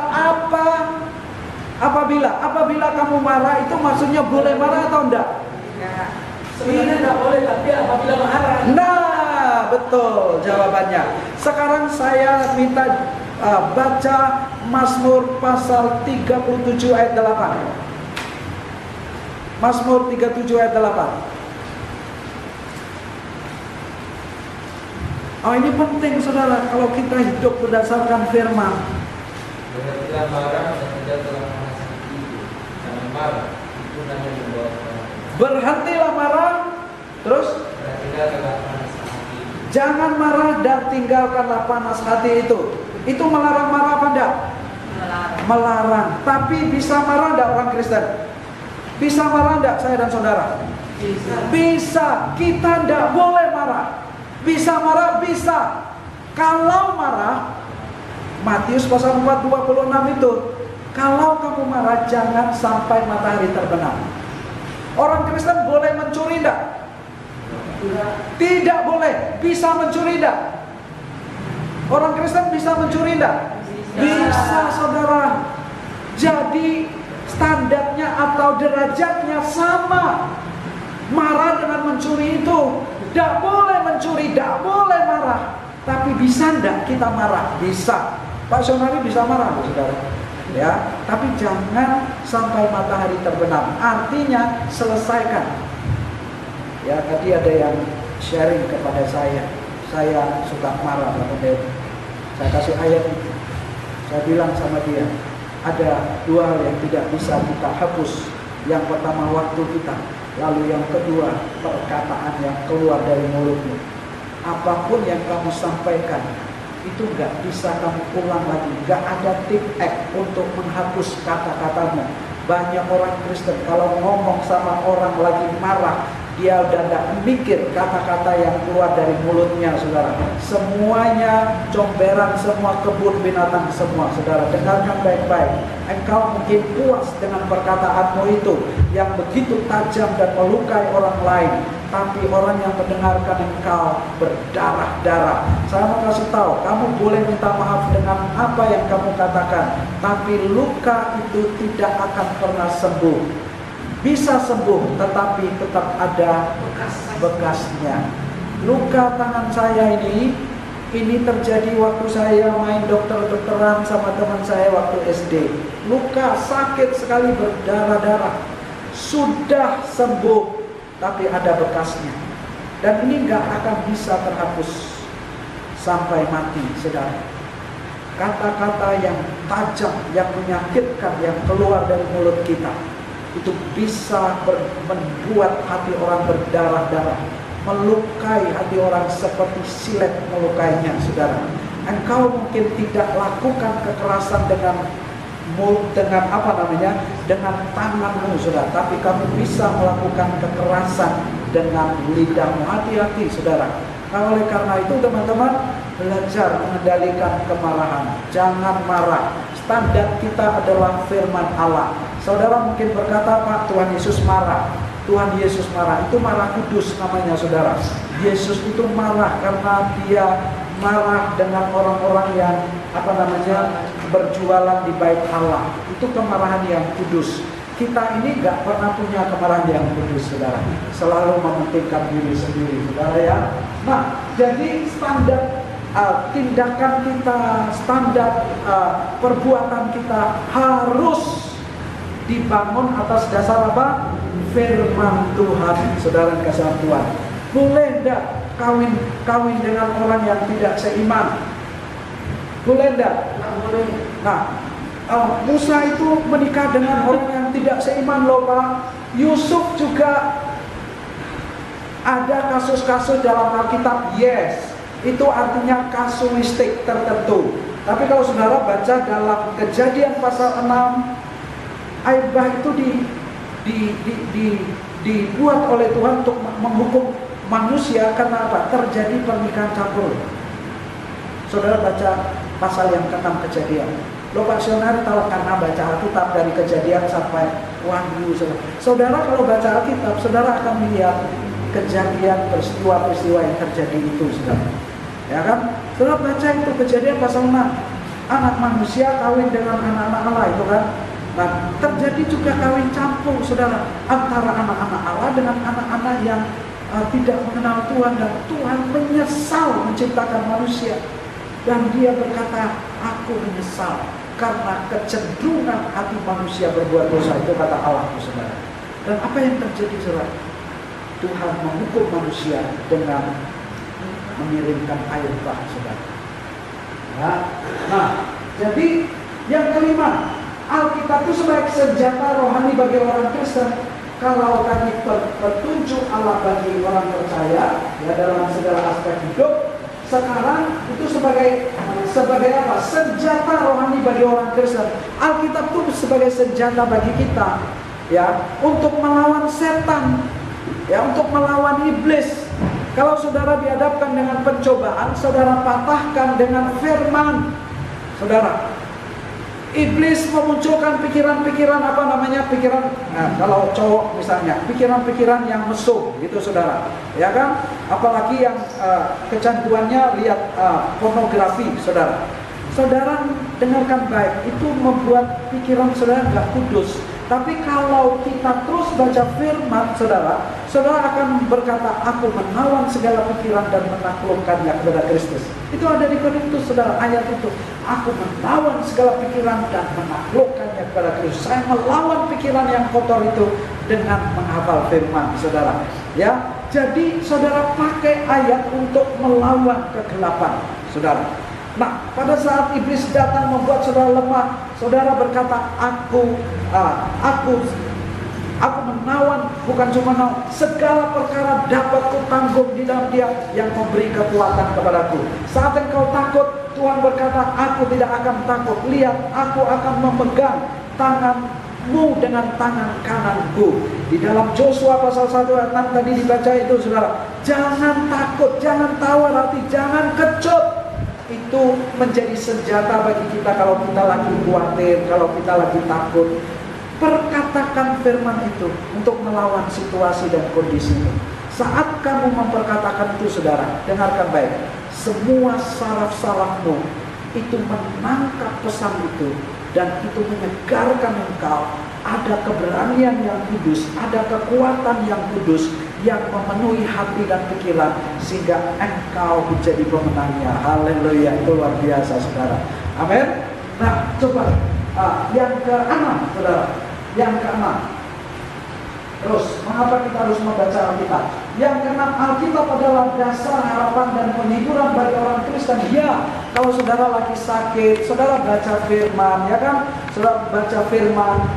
apabila kamu marah, itu maksudnya boleh marah atau enggak? Enggak. Sebenarnya enggak boleh, tapi apabila marah. Nah, betul jawabannya. Sekarang saya minta baca Mazmur pasal 37 ayat 8. Mazmur 37 ayat 8. Oh, ini penting, saudara, kalau kita hidup berdasarkan firman. Berhentilah marah dan tidak telah menasihati. Jangan marah, itu hanya membawa kemarahan. Berhentilah marah, terus Tidak telah panas hati. jangan marah dan tinggalkanlah panas hati itu. Itu melarang marah apa enggak? Melarang. Tapi bisa marah enggak orang Kristen? Bisa marah enggak saya dan saudara? Bisa. Kita enggak boleh marah. Bisa marah, bisa. Kalau marah, Matius pasal 4:26 itu, kalau kamu marah jangan sampai matahari terbenam. Orang Kristen boleh mencuri enggak? Tidak boleh. Bisa mencuri enggak? Orang Kristen bisa mencuri enggak? Bisa, saudara. Jadi standarnya atau derajatnya sama. Marah dengan mencuri itu. Tidak boleh mencuri, tidak boleh marah. Tapi bisa enggak kita marah? Bisa. Pak Sonari bisa marah, saudara. Ya, tapi jangan sampai matahari terbenam. Artinya selesaikan. Ya, tadi ada yang sharing kepada saya suka marah Pak Pendeta. Saya kasih ayat itu. Saya bilang sama dia, ada dua hal yang tidak bisa kita hapus. Yang pertama waktu kita. Lalu yang kedua, perkataan yang keluar dari mulutmu. Apapun yang kamu sampaikan, itu gak bisa kamu ulang lagi. Gak ada tip untuk menghapus kata-katamu. Banyak orang Kristen kalau ngomong sama orang lagi marah, Dia udah tidak mikir kata-kata yang keluar dari mulutnya, saudara. Semuanya comberan, semua kebun binatang semua, saudara. Dengarkan baik-baik. Engkau mungkin puas dengan perkataanmu itu yang begitu tajam dan melukai orang lain, tapi orang yang mendengarkan engkau berdarah-darah. Saya mau kasih tahu, kamu boleh minta maaf dengan apa yang kamu katakan, tapi luka itu tidak akan pernah sembuh. Bisa sembuh, tetapi tetap ada bekasnya. Luka tangan saya ini terjadi waktu saya main dokter-dokteran sama teman saya waktu SD. Luka sakit sekali, berdarah-darah. Sudah sembuh, tapi ada bekasnya. Dan ini nggak akan bisa terhapus sampai mati, saudara. Kata-kata yang tajam, yang menyakitkan, yang keluar dari mulut kita, itu bisa membuat hati orang berdarah-darah, melukai hati orang seperti silet melukainya, saudara. Engkau mungkin tidak lakukan kekerasan dengan tanganmu, saudara, tapi kamu bisa melakukan kekerasan dengan lidahmu. Hati-hati, saudara. Nah, oleh karena itu, teman-teman, belajar mengendalikan kemarahan. Jangan marah. Standar kita adalah firman Allah. Saudara mungkin berkata, Pak, Tuhan Yesus marah. Tuhan Yesus marah. Itu marah kudus namanya, saudara. Yesus itu marah karena dia marah dengan orang-orang yang berjualan di bait Allah. Itu kemarahan yang kudus. Kita ini gak pernah punya kemarahan yang kudus, saudara. Selalu mementingkan diri sendiri, saudara ya. Nah, jadi standar tindakan kita, standar perbuatan kita harus dibangun atas dasar apa? Firman Tuhan, saudara kasih Tuhan. Boleh enggak kawin dengan orang yang tidak seiman? Boleh enggak? Boleh. Nah, Musa itu menikah dengan orang yang tidak seiman loh, Pak. Yusuf juga ada kasus-kasus dalam Alkitab, yes. Itu artinya kasuistik tertentu. Tapi kalau saudara baca dalam Kejadian pasal 6, Aibah itu dibuat oleh Tuhan untuk menghukum manusia karena apa? Terjadi pernikahan campur. Saudara baca pasal yang ke-6 Kejadian. Lo Pak Sionar tahu karena baca Alkitab dari Kejadian sampai Wahyu. Saudara kalau baca Alkitab, saudara akan melihat kejadian peristiwa-peristiwa yang terjadi itu, saudara. Ya kan? Saudara baca itu Kejadian pasal 6. Anak manusia kawin dengan anak-anak Allah itu kan. Nah, terjadi juga kawin campur, saudara, antara anak-anak Allah dengan anak-anak yang tidak mengenal Tuhan, dan Tuhan menyesal menciptakan manusia. Dan dia berkata, aku menyesal karena kecenderungan hati manusia berbuat dosa. Itu kata Allah, saudara. Dan apa yang terjadi, saudara? Tuhan menghukum manusia dengan mengirimkan air bah, saudara. Ya. Nah, jadi yang kelima, Alkitab itu sebagai senjata rohani bagi orang Kristen. Kalau tadi petunjuk Allah bagi orang percaya, ya, dalam segala aspek hidup, sekarang itu sebagai apa? Senjata rohani bagi orang Kristen. Alkitab itu sebagai senjata bagi kita, ya, untuk melawan setan, ya, untuk melawan iblis. Kalau saudara dihadapkan dengan pencobaan, saudara patahkan dengan firman, saudara. Iblis memunculkan pikiran-pikiran kalau cowok misalnya, pikiran-pikiran yang mesum gitu, saudara, ya kan? Apalagi yang kecanduannya lihat pornografi, saudara. Saudara dengarkan baik, itu membuat pikiran saudara nggak kudus. Tapi kalau kita terus baca firman, saudara akan berkata, aku menawan segala pikiran dan menaklukkannya kepada Kristus. Itu ada di Korintus, saudara, ayat itu. Aku menawan segala pikiran dan menaklukkannya kepada Kristus. Saya melawan pikiran yang kotor itu dengan menghafal firman, saudara. Ya, jadi saudara pakai ayat untuk melawan kegelapan, saudara. Nah, pada saat iblis datang membuat saudara lemah, saudara berkata, aku menawan, bukan cuma menawan, segala perkara dapat kutanggung di dalam Dia yang memberi kekuatan kepadaku. Saat engkau takut, Tuhan berkata, aku tidak akan takut. Lihat, aku akan memegang tangan mu dengan tangan kananku. Di dalam Joshua pasal 1 ayat 6 tadi dibaca itu, saudara, jangan takut, jangan tawar hati, jangan kecut. Itu menjadi senjata bagi kita kalau kita lagi khawatir, kalau kita lagi takut. Perkatakan firman itu untuk melawan situasi dan kondisi itu. Saat kamu memperkatakan itu, saudara, dengarkan baik. Semua saraf-sarafmu itu menangkap pesan itu, dan itu menyegarkan engkau. Ada keberanian yang kudus, ada kekuatan yang kudus yang memenuhi hati dan pikiran, sehingga engkau menjadi pemenangnya. Haleluya, itu luar biasa, saudara. Amin. Nah, coba yang keenam, saudara. Yang keenam. Terus, mengapa kita harus membaca Alkitab? Yang keenam, Alkitab adalah dasar harapan dan penghiburan bagi orang Kristen. Ya, kalau saudara lagi sakit, saudara baca firman, ya kan? Saudara baca firman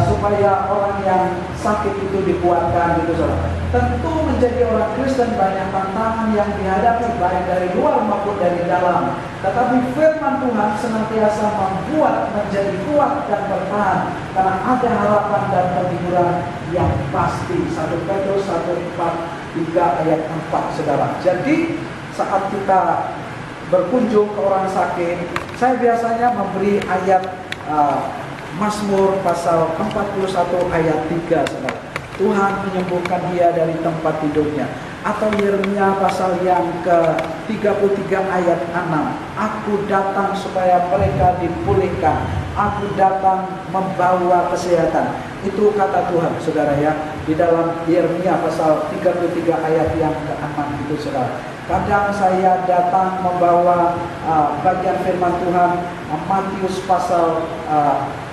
supaya orang yang sakit itu dikuatkan, gitu, saudara. Tentu menjadi orang Kristen banyak tantangan yang dihadapi, baik dari luar maupun dari dalam. Tetapi firman Tuhan senantiasa membuat menjadi kuat dan bertahan, karena ada harapan dan penghiburan yang pasti. 1 Petrus 1:4-3 ayat 4, saudara. Jadi saat kita berkunjung ke orang sakit, saya biasanya memberi ayat Mazmur pasal 41 ayat 3, saudara. Tuhan menyembuhkan dia dari tempat tidurnya. Atau Yeremia pasal yang ke-33 ayat 6. Aku datang supaya mereka dipulihkan. Aku datang membawa kesehatan. Itu kata Tuhan, saudara, ya. Di dalam Yeremia pasal 33 ayat yang ke-6 itu, saudara. Kadang saya datang membawa bagian firman Tuhan, Matius pasal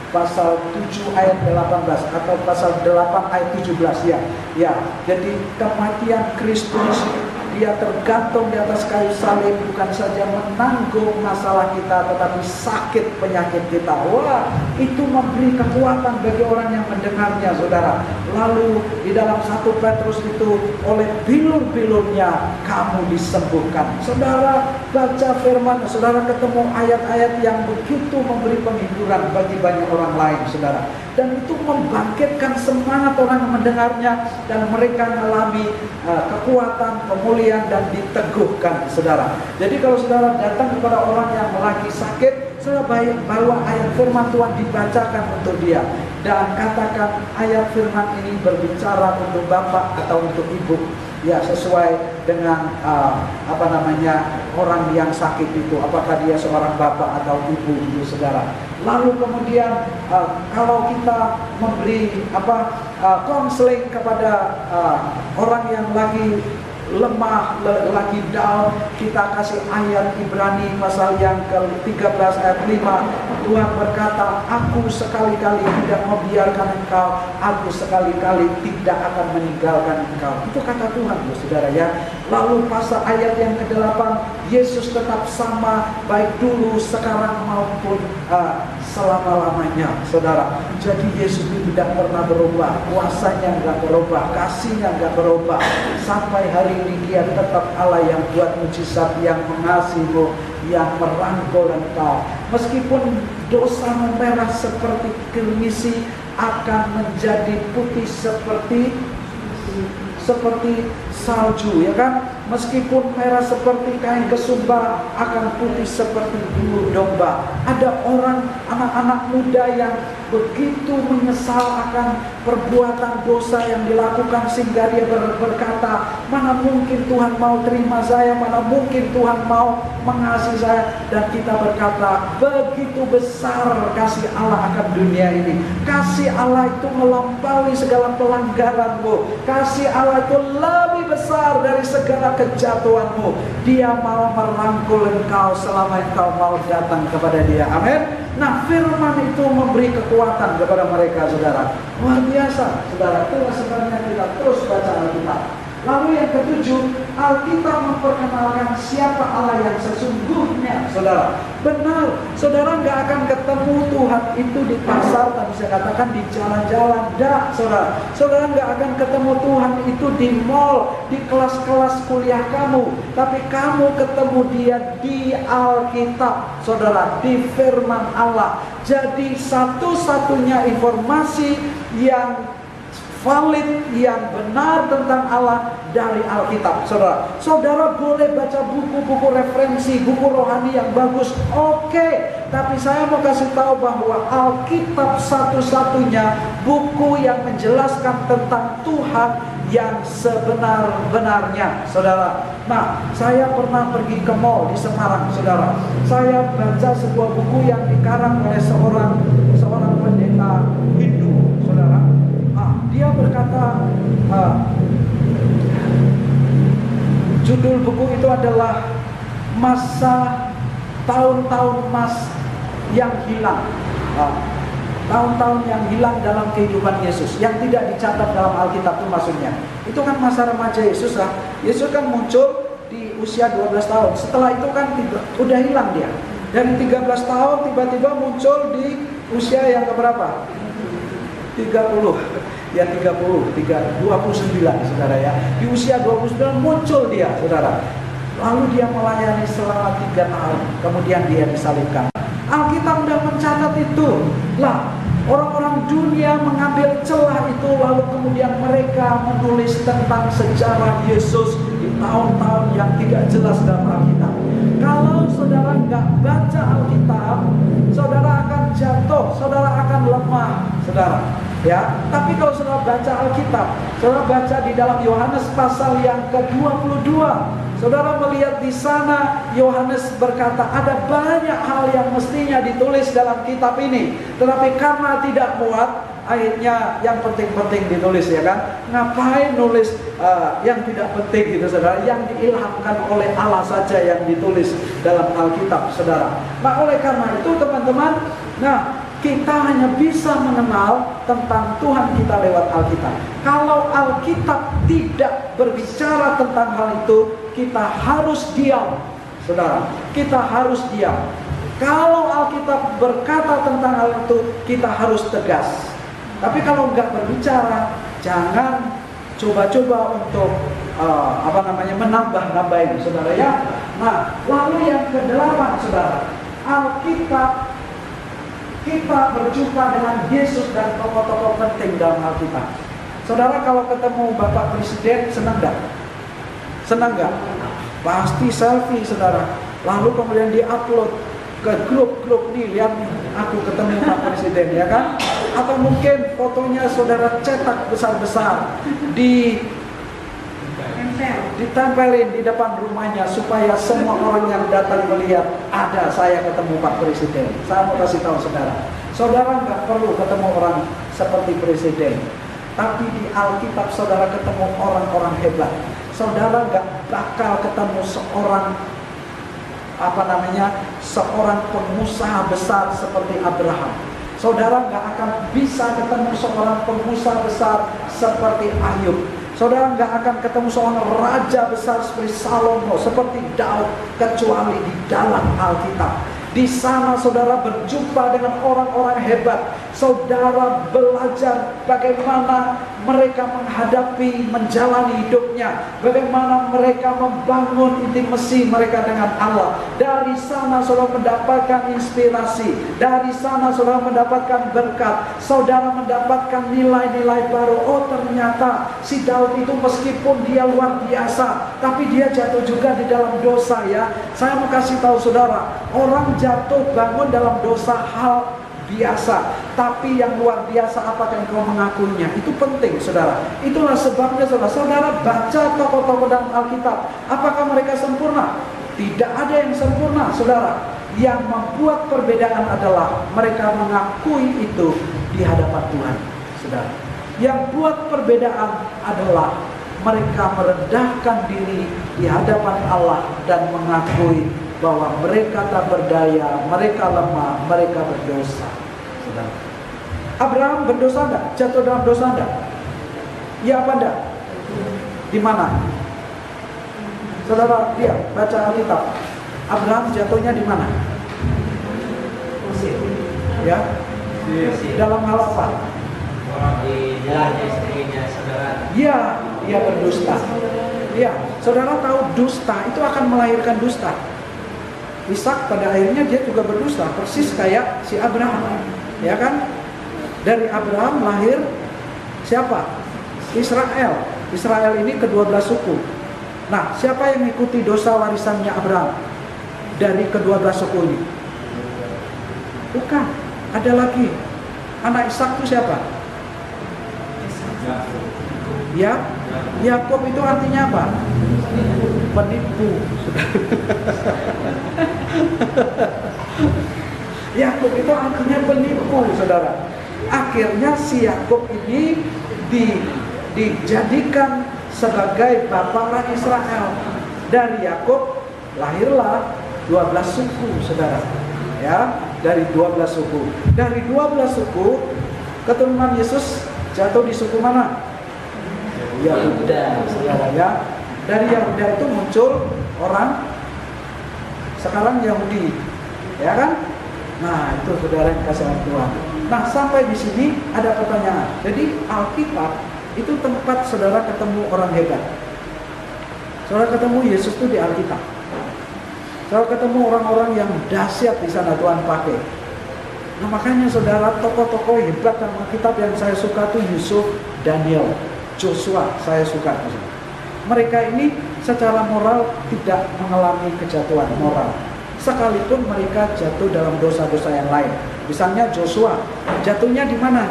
7 ayat 18 atau pasal 8 ayat 17, ya. Ya, jadi kematian Kristus, dia tergantung di atas kayu salib, bukan saja menanggung masalah kita, tetapi sakit penyakit kita. Wah, itu memberi kekuatan bagi orang yang mendengarnya, saudara. Lalu di dalam 1 Petrus itu, oleh bilur-bilurnya kamu disembuhkan. Saudara baca firman, saudara ketemu ayat-ayat yang begitu memberi penghiburan bagi banyak orang lain, saudara. Dan itu membangkitkan semangat orang yang mendengarnya, dan mereka mengalami kekuatan, pemulihan, dan diteguhkan, saudara. Jadi kalau saudara datang kepada orang yang lagi sakit, saudara bawa ayat firman Tuhan, dibacakan untuk dia, dan katakan ayat firman ini berbicara untuk bapak atau untuk ibu, ya, sesuai dengan orang yang sakit itu, apakah dia seorang bapak atau ibu, itu, saudara. Lalu kemudian kalau kita memberi konseling kepada orang yang lagi lemah, lagi down, kita kasih ayat Ibrani pasal yang ke-13 ayat 5. Tuhan berkata, aku sekali-kali tidak membiarkan engkau, aku sekali-kali tidak akan meninggalkan engkau. Itu kata Tuhan, saudara, ya. Lalu pasal ayat yang ke-8, Yesus tetap sama, baik dulu, sekarang maupun selama-lamanya, saudara. Jadi Yesus itu tidak pernah berubah, kuasanya nggak berubah, kasihnya nggak berubah. Sampai hari ini dia tetap Allah yang buat mujizat, yang mengasihimu, yang merangkul engkau. Meskipun dosa memerah seperti kirmisi, akan menjadi putih seperti salju, ya kan? Meskipun merah seperti kain kesumba, akan putih seperti bulu domba. Ada orang, anak-anak muda yang begitu menyesal akan perbuatan dosa yang dilakukan, sehingga dia berkata, mana mungkin Tuhan mau terima saya, mana mungkin Tuhan mau mengasihi saya. Dan kita berkata, begitu besar kasih Allah akan dunia ini. Kasih Allah itu melampaui segala pelanggaranmu. Kasih Allah itu lebih besar dari segala kejatuhanmu. Dia mau merangkul engkau selama engkau mau datang kepada dia. Amin. Nah, firman itu memberi kekuatan kepada mereka, saudara. Luar biasa, saudara. Itulah sebabnya kita terus baca Alkitab. Lalu yang ketujuh, Alkitab memperkenalkan siapa Allah yang sesungguhnya, saudara. Benar, saudara nggak akan ketemu Tuhan itu di pasar, tapi saya katakan di jalan-jalan, dah, saudara. Saudara nggak akan ketemu Tuhan itu di mall, di kelas-kelas kuliah kamu, tapi kamu ketemu Dia di Alkitab, saudara, di Firman Allah. Jadi satu-satunya informasi yang valid, yang benar tentang Allah dari Alkitab, saudara. Saudara boleh baca buku-buku referensi, buku rohani yang bagus, oke. Tapi saya mau kasih tahu bahwa Alkitab satu-satunya buku yang menjelaskan tentang Tuhan yang sebenar-benarnya, saudara. Nah, saya pernah pergi ke mall di Semarang, saudara. Saya baca sebuah buku yang dikarang oleh seorang pendeta Hindu, saudara. Dia berkata, judul buku itu adalah Masa Tahun-tahun Emas yang Hilang. Tahun-tahun yang hilang dalam kehidupan Yesus, yang tidak dicatat dalam Alkitab itu maksudnya. Itu kan masa remaja Yesus lah. Yesus kan muncul di usia 12 tahun. Setelah itu kan udah hilang dia. Dari 13 tahun tiba-tiba muncul di usia yang keberapa? 30. Ya 29, saudara ya. Di usia 29 muncul dia, saudara. Lalu dia melayani selama 3 tahun. Kemudian dia disalibkan. Alkitab sudah mencatat itu. Lah, orang-orang dunia mengambil celah itu, lalu kemudian mereka menulis tentang sejarah Yesus di tahun-tahun yang tidak jelas dalam Alkitab. Kalau saudara nggak baca Alkitab, saudara akan jatuh, saudara akan lemah, saudara. Ya, tapi kalau saudara baca Alkitab, saudara baca di dalam Yohanes pasal yang ke-22, saudara melihat di sana Yohanes berkata ada banyak hal yang mestinya ditulis dalam kitab ini, tetapi karena tidak muat, akhirnya yang penting-penting ditulis, ya kan? Ngapain nulis yang tidak penting gitu, saudara? Yang diilhamkan oleh Allah saja yang ditulis dalam Alkitab, saudara. Nah, oleh karena itu teman-teman, kita hanya bisa mengenal tentang Tuhan kita lewat Alkitab. Kalau Alkitab tidak berbicara tentang hal itu, kita harus diam, saudara. Kita harus diam. Kalau Alkitab berkata tentang hal itu, kita harus tegas. Tapi kalau nggak berbicara, jangan coba-coba untuk menambah-nambahin, saudara ya. Nah, lalu yang ke-8, saudara, Alkitab, kita berjumpa dengan Yesus dan tokoh-tokoh penting dalam Alkitab. Saudara kalau ketemu Bapak Presiden, senang gak? Senang gak? Pasti selfie, saudara. Lalu kemudian di-upload ke grup-grup nih, lihat nih, aku ketemu Pak Presiden, ya kan? Atau mungkin fotonya saudara cetak besar-besar ditempelin di depan rumahnya supaya semua orang yang datang melihat ada saya ketemu Pak Presiden. Saya mau kasih tahu saudara, saudara nggak perlu ketemu orang seperti Presiden, tapi di Alkitab saudara ketemu orang-orang hebat. Saudara nggak bakal ketemu seorang seorang pengusaha besar seperti Abraham. Saudara nggak akan bisa ketemu seorang pengusaha besar seperti Ayub. Saudara nggak akan ketemu seorang raja besar seperti Salomo, seperti Daud, kecuali di dalam Alkitab. Di sana saudara berjumpa dengan orang-orang hebat. Saudara belajar bagaimana mereka menghadapi, menjalani hidupnya, bagaimana mereka membangun intimasi mereka dengan Allah. Dari sana saudara mendapatkan inspirasi, dari sana saudara mendapatkan berkat, saudara mendapatkan nilai-nilai baru. Oh, ternyata si Daud itu meskipun dia luar biasa, tapi dia jatuh juga di dalam dosa, ya. Saya mau kasih tahu saudara, orang jatuh bangun dalam dosa hal biasa, tapi yang luar biasa apakah engkau mengakuinya? Itu penting, saudara. Itulah sebabnya saudara baca tokoh-tokoh dalam Alkitab. Apakah mereka sempurna? Tidak ada yang sempurna, saudara. Yang membuat perbedaan adalah mereka mengakui itu di hadapan Tuhan, saudara. Yang buat perbedaan adalah mereka merendahkan diri di hadapan Allah dan mengakui bahwa mereka tak berdaya, mereka lemah, mereka berdosa. Saudara, Abraham berdosa enggak? Jatuh dalam dosa enggak? Ya apa enggak? di mana? Saudara lihat, baca Alkitab. Abraham jatuhnya di mana? Ya, dalam hal apa? Orang di jalannya istrinya saudara. Iya, dia berdusta. Iya, saudara tahu dusta itu akan melahirkan dusta. Ishak pada akhirnya dia juga berdusta, persis kayak si Abraham. Ya kan? Dari Abraham lahir siapa? Israel. Israel ini ke-12 suku. Nah, siapa yang mengikuti dosa warisannya Abraham dari ke-12 suku ini? Bukan, ada lagi. Anak Ishak itu siapa? Ya, Yakub itu artinya apa? Penipu. Yakub itu artinya penipu, saudara. Akhirnya si Yakub ini dijadikan sebagai bapak orang Israel. Dari Yakub lahirlah 12 suku, saudara. Ya, dari 12 suku. Dari 12 suku keturunan Yesus jatuh di suku mana? Yahuda, saudara ya. Dari Yahuda itu muncul orang sekarang Yahudi, ya kan? Nah, itu saudara yang kasih Tuhan. Nah, sampai di sini ada pertanyaan. Jadi Alkitab itu tempat saudara ketemu orang hebat. Saudara ketemu Yesus itu di Alkitab. Saudara ketemu orang-orang yang dahsyat di sana Tuhan pakai. Nah, makanya saudara tokoh-tokoh hebat dalam Alkitab yang saya suka tuh Yusuf, Daniel, Joshua, saya suka. Mereka ini secara moral tidak mengalami kejatuhan moral. Sekalipun mereka jatuh dalam dosa-dosa yang lain. Misalnya Joshua, jatuhnya di mana?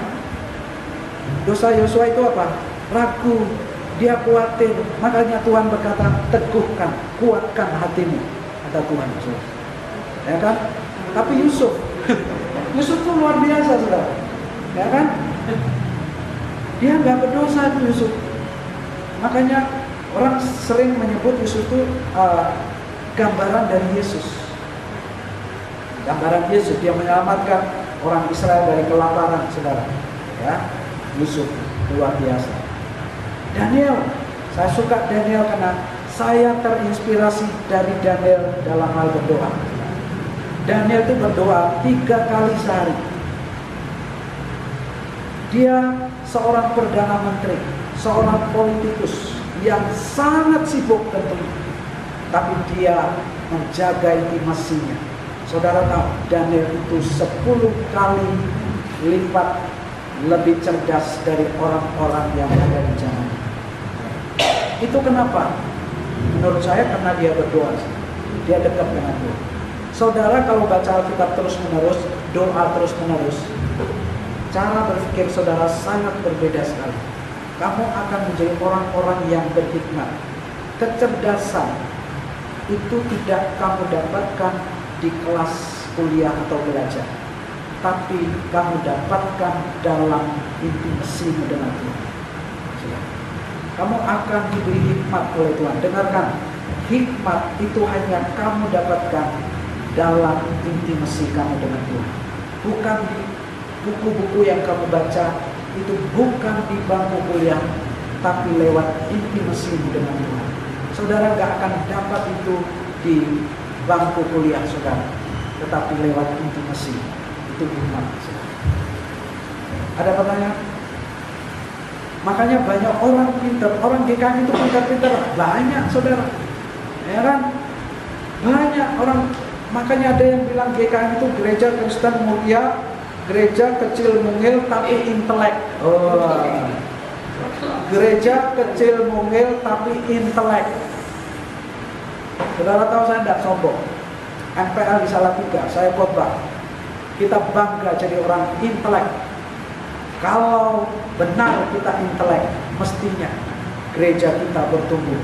Dosa Yosua itu apa? Ragu, dia khawatir. Makanya Tuhan berkata, teguhkan, kuatkan hatimu, kata Tuhan. Ya kan? Tapi Yusuf itu luar biasa, saudara. Ya kan? Dia nggak berdosa itu Yusuf. Makanya orang sering menyebut Yusuf itu gambaran dari Yesus. Gambaran Yesus, dia menyelamatkan orang Israel dari kelaparan, saudara. Ya, Yusuf luar biasa. Daniel, saya suka Daniel karena saya terinspirasi dari Daniel dalam hal berdoa. Daniel itu berdoa 3 kali sehari. Dia seorang perdana menteri, seorang politikus yang sangat sibuk tentunya, tapi dia menjaga intimasinya. Saudara tahu, Daniel itu 10 kali lipat lebih cerdas dari orang-orang yang ada di zaman. Itu kenapa? Menurut saya karena dia berdoa, dia dekat dengan Tuhan. Saudara kalau baca Alkitab terus menerus, doa terus menerus, cara berpikir saudara sangat berbeda sekali. Kamu akan menjadi orang-orang yang berhikmat. Kecerdasan itu tidak kamu dapatkan di kelas kuliah atau belajar, tapi kamu dapatkan dalam intimasimu dengan Tuhan. Kamu akan diberi hikmat oleh Tuhan. Dengarkan, hikmat itu hanya kamu dapatkan dalam intimasi kamu dengan Tuhan. Bukan di buku-buku yang kamu baca, itu bukan di bangku kuliah, tapi lewat intimasimu dengan Tuhan. Saudara gak akan dapat itu di bangku kuliah saudara, tetapi lewat intimasi. Itu hikmat. Ada pertanyaan? Makanya banyak orang pintar, orang GKI itu pintar-pintar banyak saudara, ya kan? Banyak orang. Makanya ada yang bilang GKI itu gereja Kristen mulia, gereja kecil mungil tapi intelek. Gereja kecil mungil tapi intelek. Saudara tahu saya tidak sombong. MPL di Salatiga, saya khotbah. Kita bangga jadi orang intelek. Kalau benar kita intelek, mestinya gereja kita bertumbuh.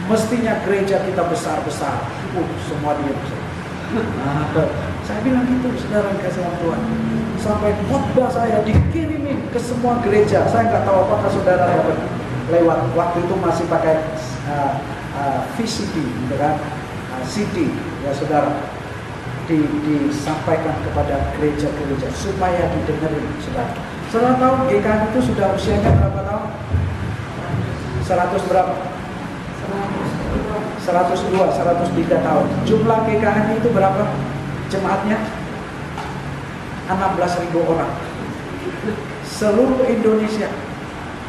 Mestinya gereja kita besar-besar. Semua dia besar. Nah, saya bilang gitu, saudara kasih Tuhan. Sampai khotbah saya dikirimin ke semua gereja. Saya nggak tahu apakah saudara dapat lewat. Waktu itu masih pakai VCD, gitu kan? CD, ya saudara, disampaikan kepada gereja-gereja supaya didengarin, saudara. Saudara tahu GKI itu sudah usianya berapa tahun? 100 berapa? 102, 103 tahun. Jumlah GKM itu berapa? Jemaatnya 16.000 orang. Seluruh Indonesia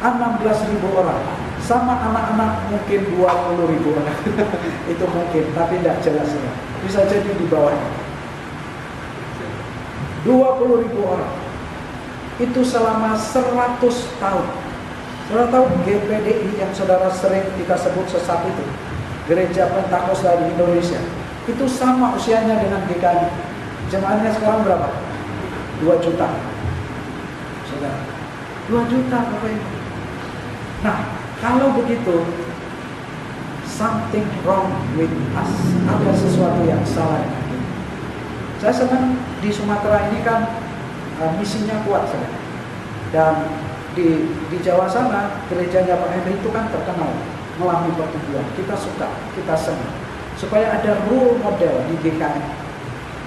16.000 orang. Sama anak-anak mungkin 20.000 orang. Itu mungkin, tapi tidak jelas ya. Bisa jadi di bawahnya. 20.000 orang. Itu selama 100 tahun. Saudara tahu GPDI yang saudara sering kita sebut sesat itu, Gereja Pentakosta di Indonesia, itu sama usianya dengan GKI. Jemaatnya sekarang berapa? 2 juta. Saudara, 2 juta Bapak Ibu. Nah, kalau begitu, something wrong with us. Ada sesuatu yang salah. Saya senang di Sumatera ini kan misinya kuat, saudara. Dan di Jawa sana gerejanya Pak Henry itu kan terkenal melalui pertumbuhan. Kita suka, kita senang supaya ada role model di GKM.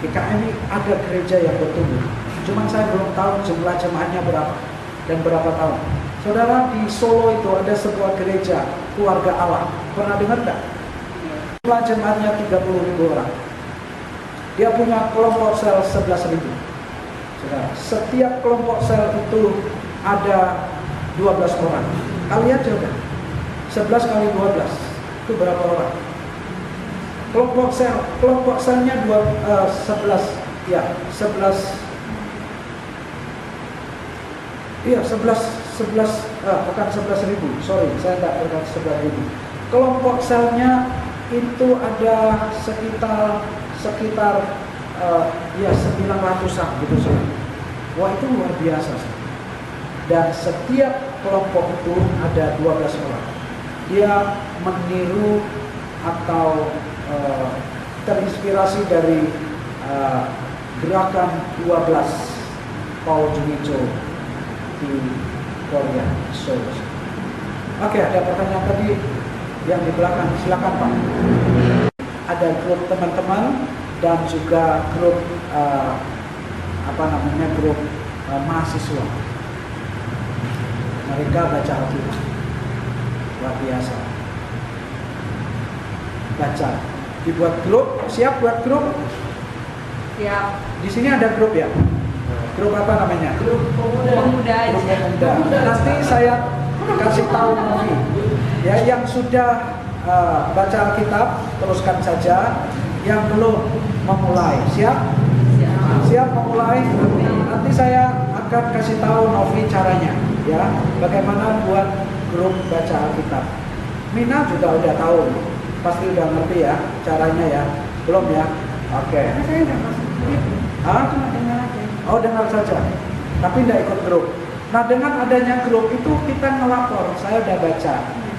GKM ini ada gereja yang bertumbuh. Cuma saya belum tahu jumlah jemaatnya berapa dan berapa tahun. Saudara, di Solo itu ada sebuah gereja Keluarga Allah. Pernah dengar tak? Jumlah jemaatnya 30.000 orang. Dia punya kelompok sel 11.000. Saudara, setiap kelompok sel itu ada 12 orang. Kalian coba 11 kali 12 itu berapa orang? Kelompok selnya 11 ya, 11 iya 11 bukan 11.000, sorry, saya tidak berkata 11.000. Kelompok selnya itu ada sekitar ya 900-an gitu sih. Wah, itu luar biasa sih. Dan setiap kelompok itu ada 12 orang. Dia meniru atau terinspirasi dari gerakan 12 Paul Junicho di Korea, Seoul. Oke, ada pertanyaan tadi yang di belakang, silakan Pak. Ada grup teman-teman dan juga grup grup mahasiswa. Mereka baca Alkitab. Luar biasa. Baca. Dibuat grup, siap buat grup? Siap. Di sini ada grup ya? Grup apa namanya? Grup pemuda. Grup pemuda. Nanti saya kasih tahu Novi. Ya, yang sudah baca Alkitab teruskan saja. Yang belum memulai, siap? Siap memulai. Nanti saya akan kasih tahu Novi caranya, ya. Bagaimana buat grup baca Alkitab. Mina juga udah tahu, pasti udah ngerti ya caranya ya. Belum ya? Oke. Saya nggak masuk grup. Cuma dengar aja. Oh, dengar saja. Tapi tidak ikut grup. Nah, dengan adanya grup itu kita ngelapor. Saya udah baca.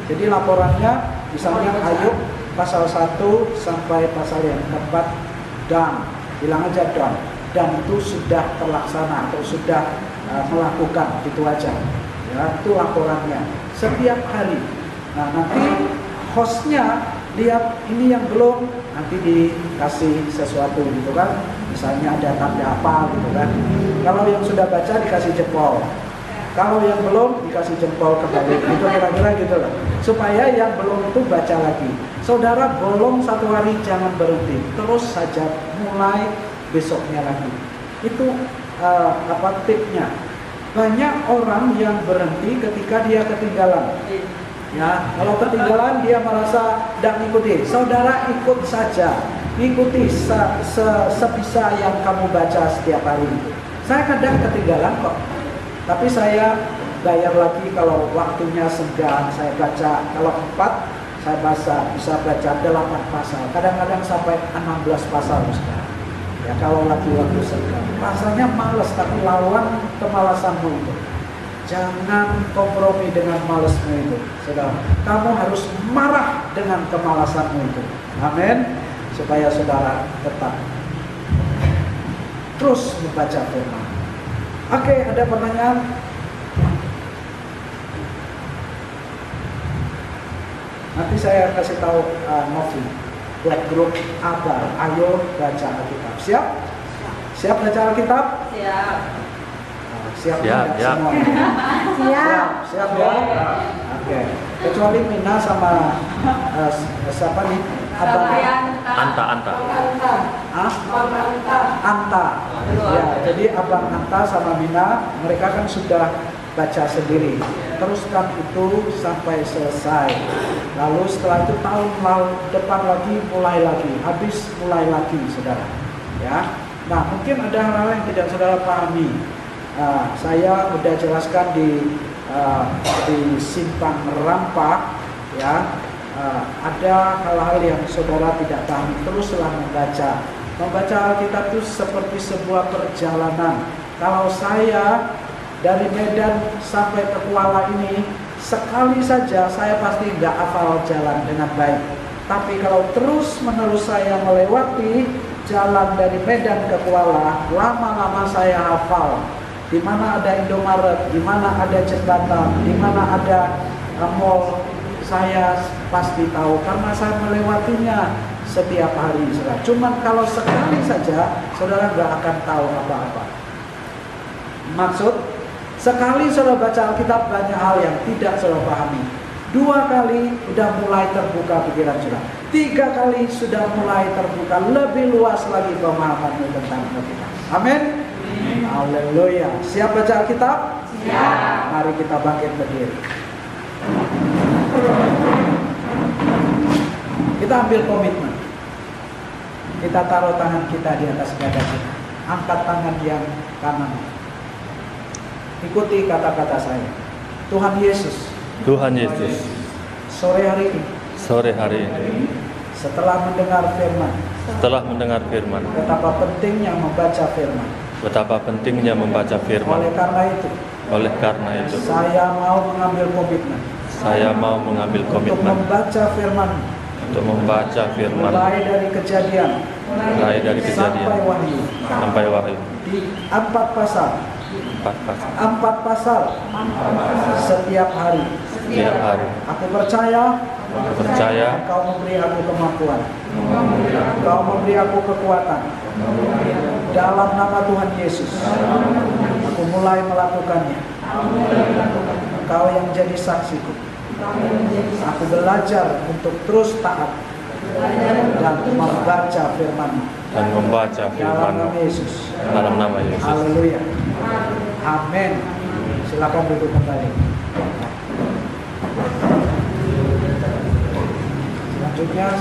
Jadi laporannya misalnya Ayub pasal 1 sampai pasal yang keempat, dan bilang aja dan itu sudah terlaksana atau sudah melakukan, itu aja ya, itu laporannya setiap hari. Nah, nanti hostnya lihat ini yang belum, nanti dikasih sesuatu gitu kan, misalnya ada tanda apa gitu kan. Kalau yang sudah baca dikasih jempol, kalau yang belum dikasih jempol kembali, itu kira-kira gitu lah, supaya yang belum itu baca lagi. Saudara, bolong 1 hari jangan berhenti, terus saja mulai besoknya lagi. Itu tipnya. Banyak orang yang berhenti ketika dia ketinggalan. Ya, kalau ketinggalan dia merasa tidak mengikuti. Saudara, ikut saja, ikuti sebisa yang kamu baca setiap hari. Saya kadang ketinggalan kok, tapi saya bayar lagi kalau waktunya senggang. Saya baca, kalau 4 saya bisa baca 8 pasal, kadang-kadang sampai 16 pasal sekarang. Ya, kalau lagi waktu senggang, rasanya malas, tapi lawan kemalasanmu itu. Jangan kompromi dengan malasmu itu, saudara. Kamu harus marah dengan kemalasanmu itu. Amin. Supaya saudara tetap terus membaca firman. Oke, ada pertanyaan? Nanti saya kasih tahu Novi buat grup Abal. Ayo baca Alkitab. Siap? Siap baca Alkitab? Siap. Siap Siap, nggak siap. semua? Siap. Siap ya? Oke. Kecuali Mina sama siapa nih? Abang Anta. Ah? Anta. Ya, jadi Abang Anta sama Mina, mereka kan sudah baca sendiri. Teruskan itu sampai selesai. Lalu setelah itu tahun depan lagi mulai lagi, habis mulai lagi, saudara. Ya. Nah, mungkin ada hal-hal yang tidak saudara pahami. Saya sudah jelaskan di Simpang Rampak, ya. Ada hal-hal yang saudara tidak pahami, teruslah membaca. Membaca Alkitab itu seperti sebuah perjalanan. Kalau saya dari Medan sampai ke Kuala ini, sekali saja saya pasti nggak hafal jalan dengan baik. Tapi kalau terus menerus saya melewati jalan dari Medan ke Kuala, lama-lama saya hafal. Di mana ada Indomaret, di mana ada jembatan, di mana ada mall, saya pasti tahu karena saya melewatinya setiap hari, saudara. Cuman kalau sekali saja, saudara nggak akan tahu apa-apa. Maksud, sekali saudara baca Alkitab banyak hal yang tidak saudara pahami. 2 kali sudah mulai terbuka pikiran saudara. 3 kali sudah mulai terbuka lebih luas lagi pemahamanmu tentang Alkitab. Amin. Haleluya. Siap baca Alkitab? Siap. Mari kita bangkit berdiri. Kita ambil komitmen. Kita taruh tangan kita di atas dada kita. Angkat tangan yang kanan. Ikuti kata-kata saya. Tuhan Yesus, sore hari ini, setelah mendengar firman, betapa pentingnya membaca firman. Oleh karena itu, saya mau mengambil komitmen, untuk membaca firman, mulai dari kejadian, sampai wahyu, di 4 pasal, setiap hari. Aku percaya Engkau memberi aku kemampuan, Engkau memberi aku kekuatan. Dalam nama Tuhan Yesus, aku mulai melakukannya. Engkau yang jadi saksiku. Aku belajar untuk terus taat dan membaca firman-Mu. Dalam nama Yesus. Haleluya. Amin. Silakan duduk kembali. Selanjutnya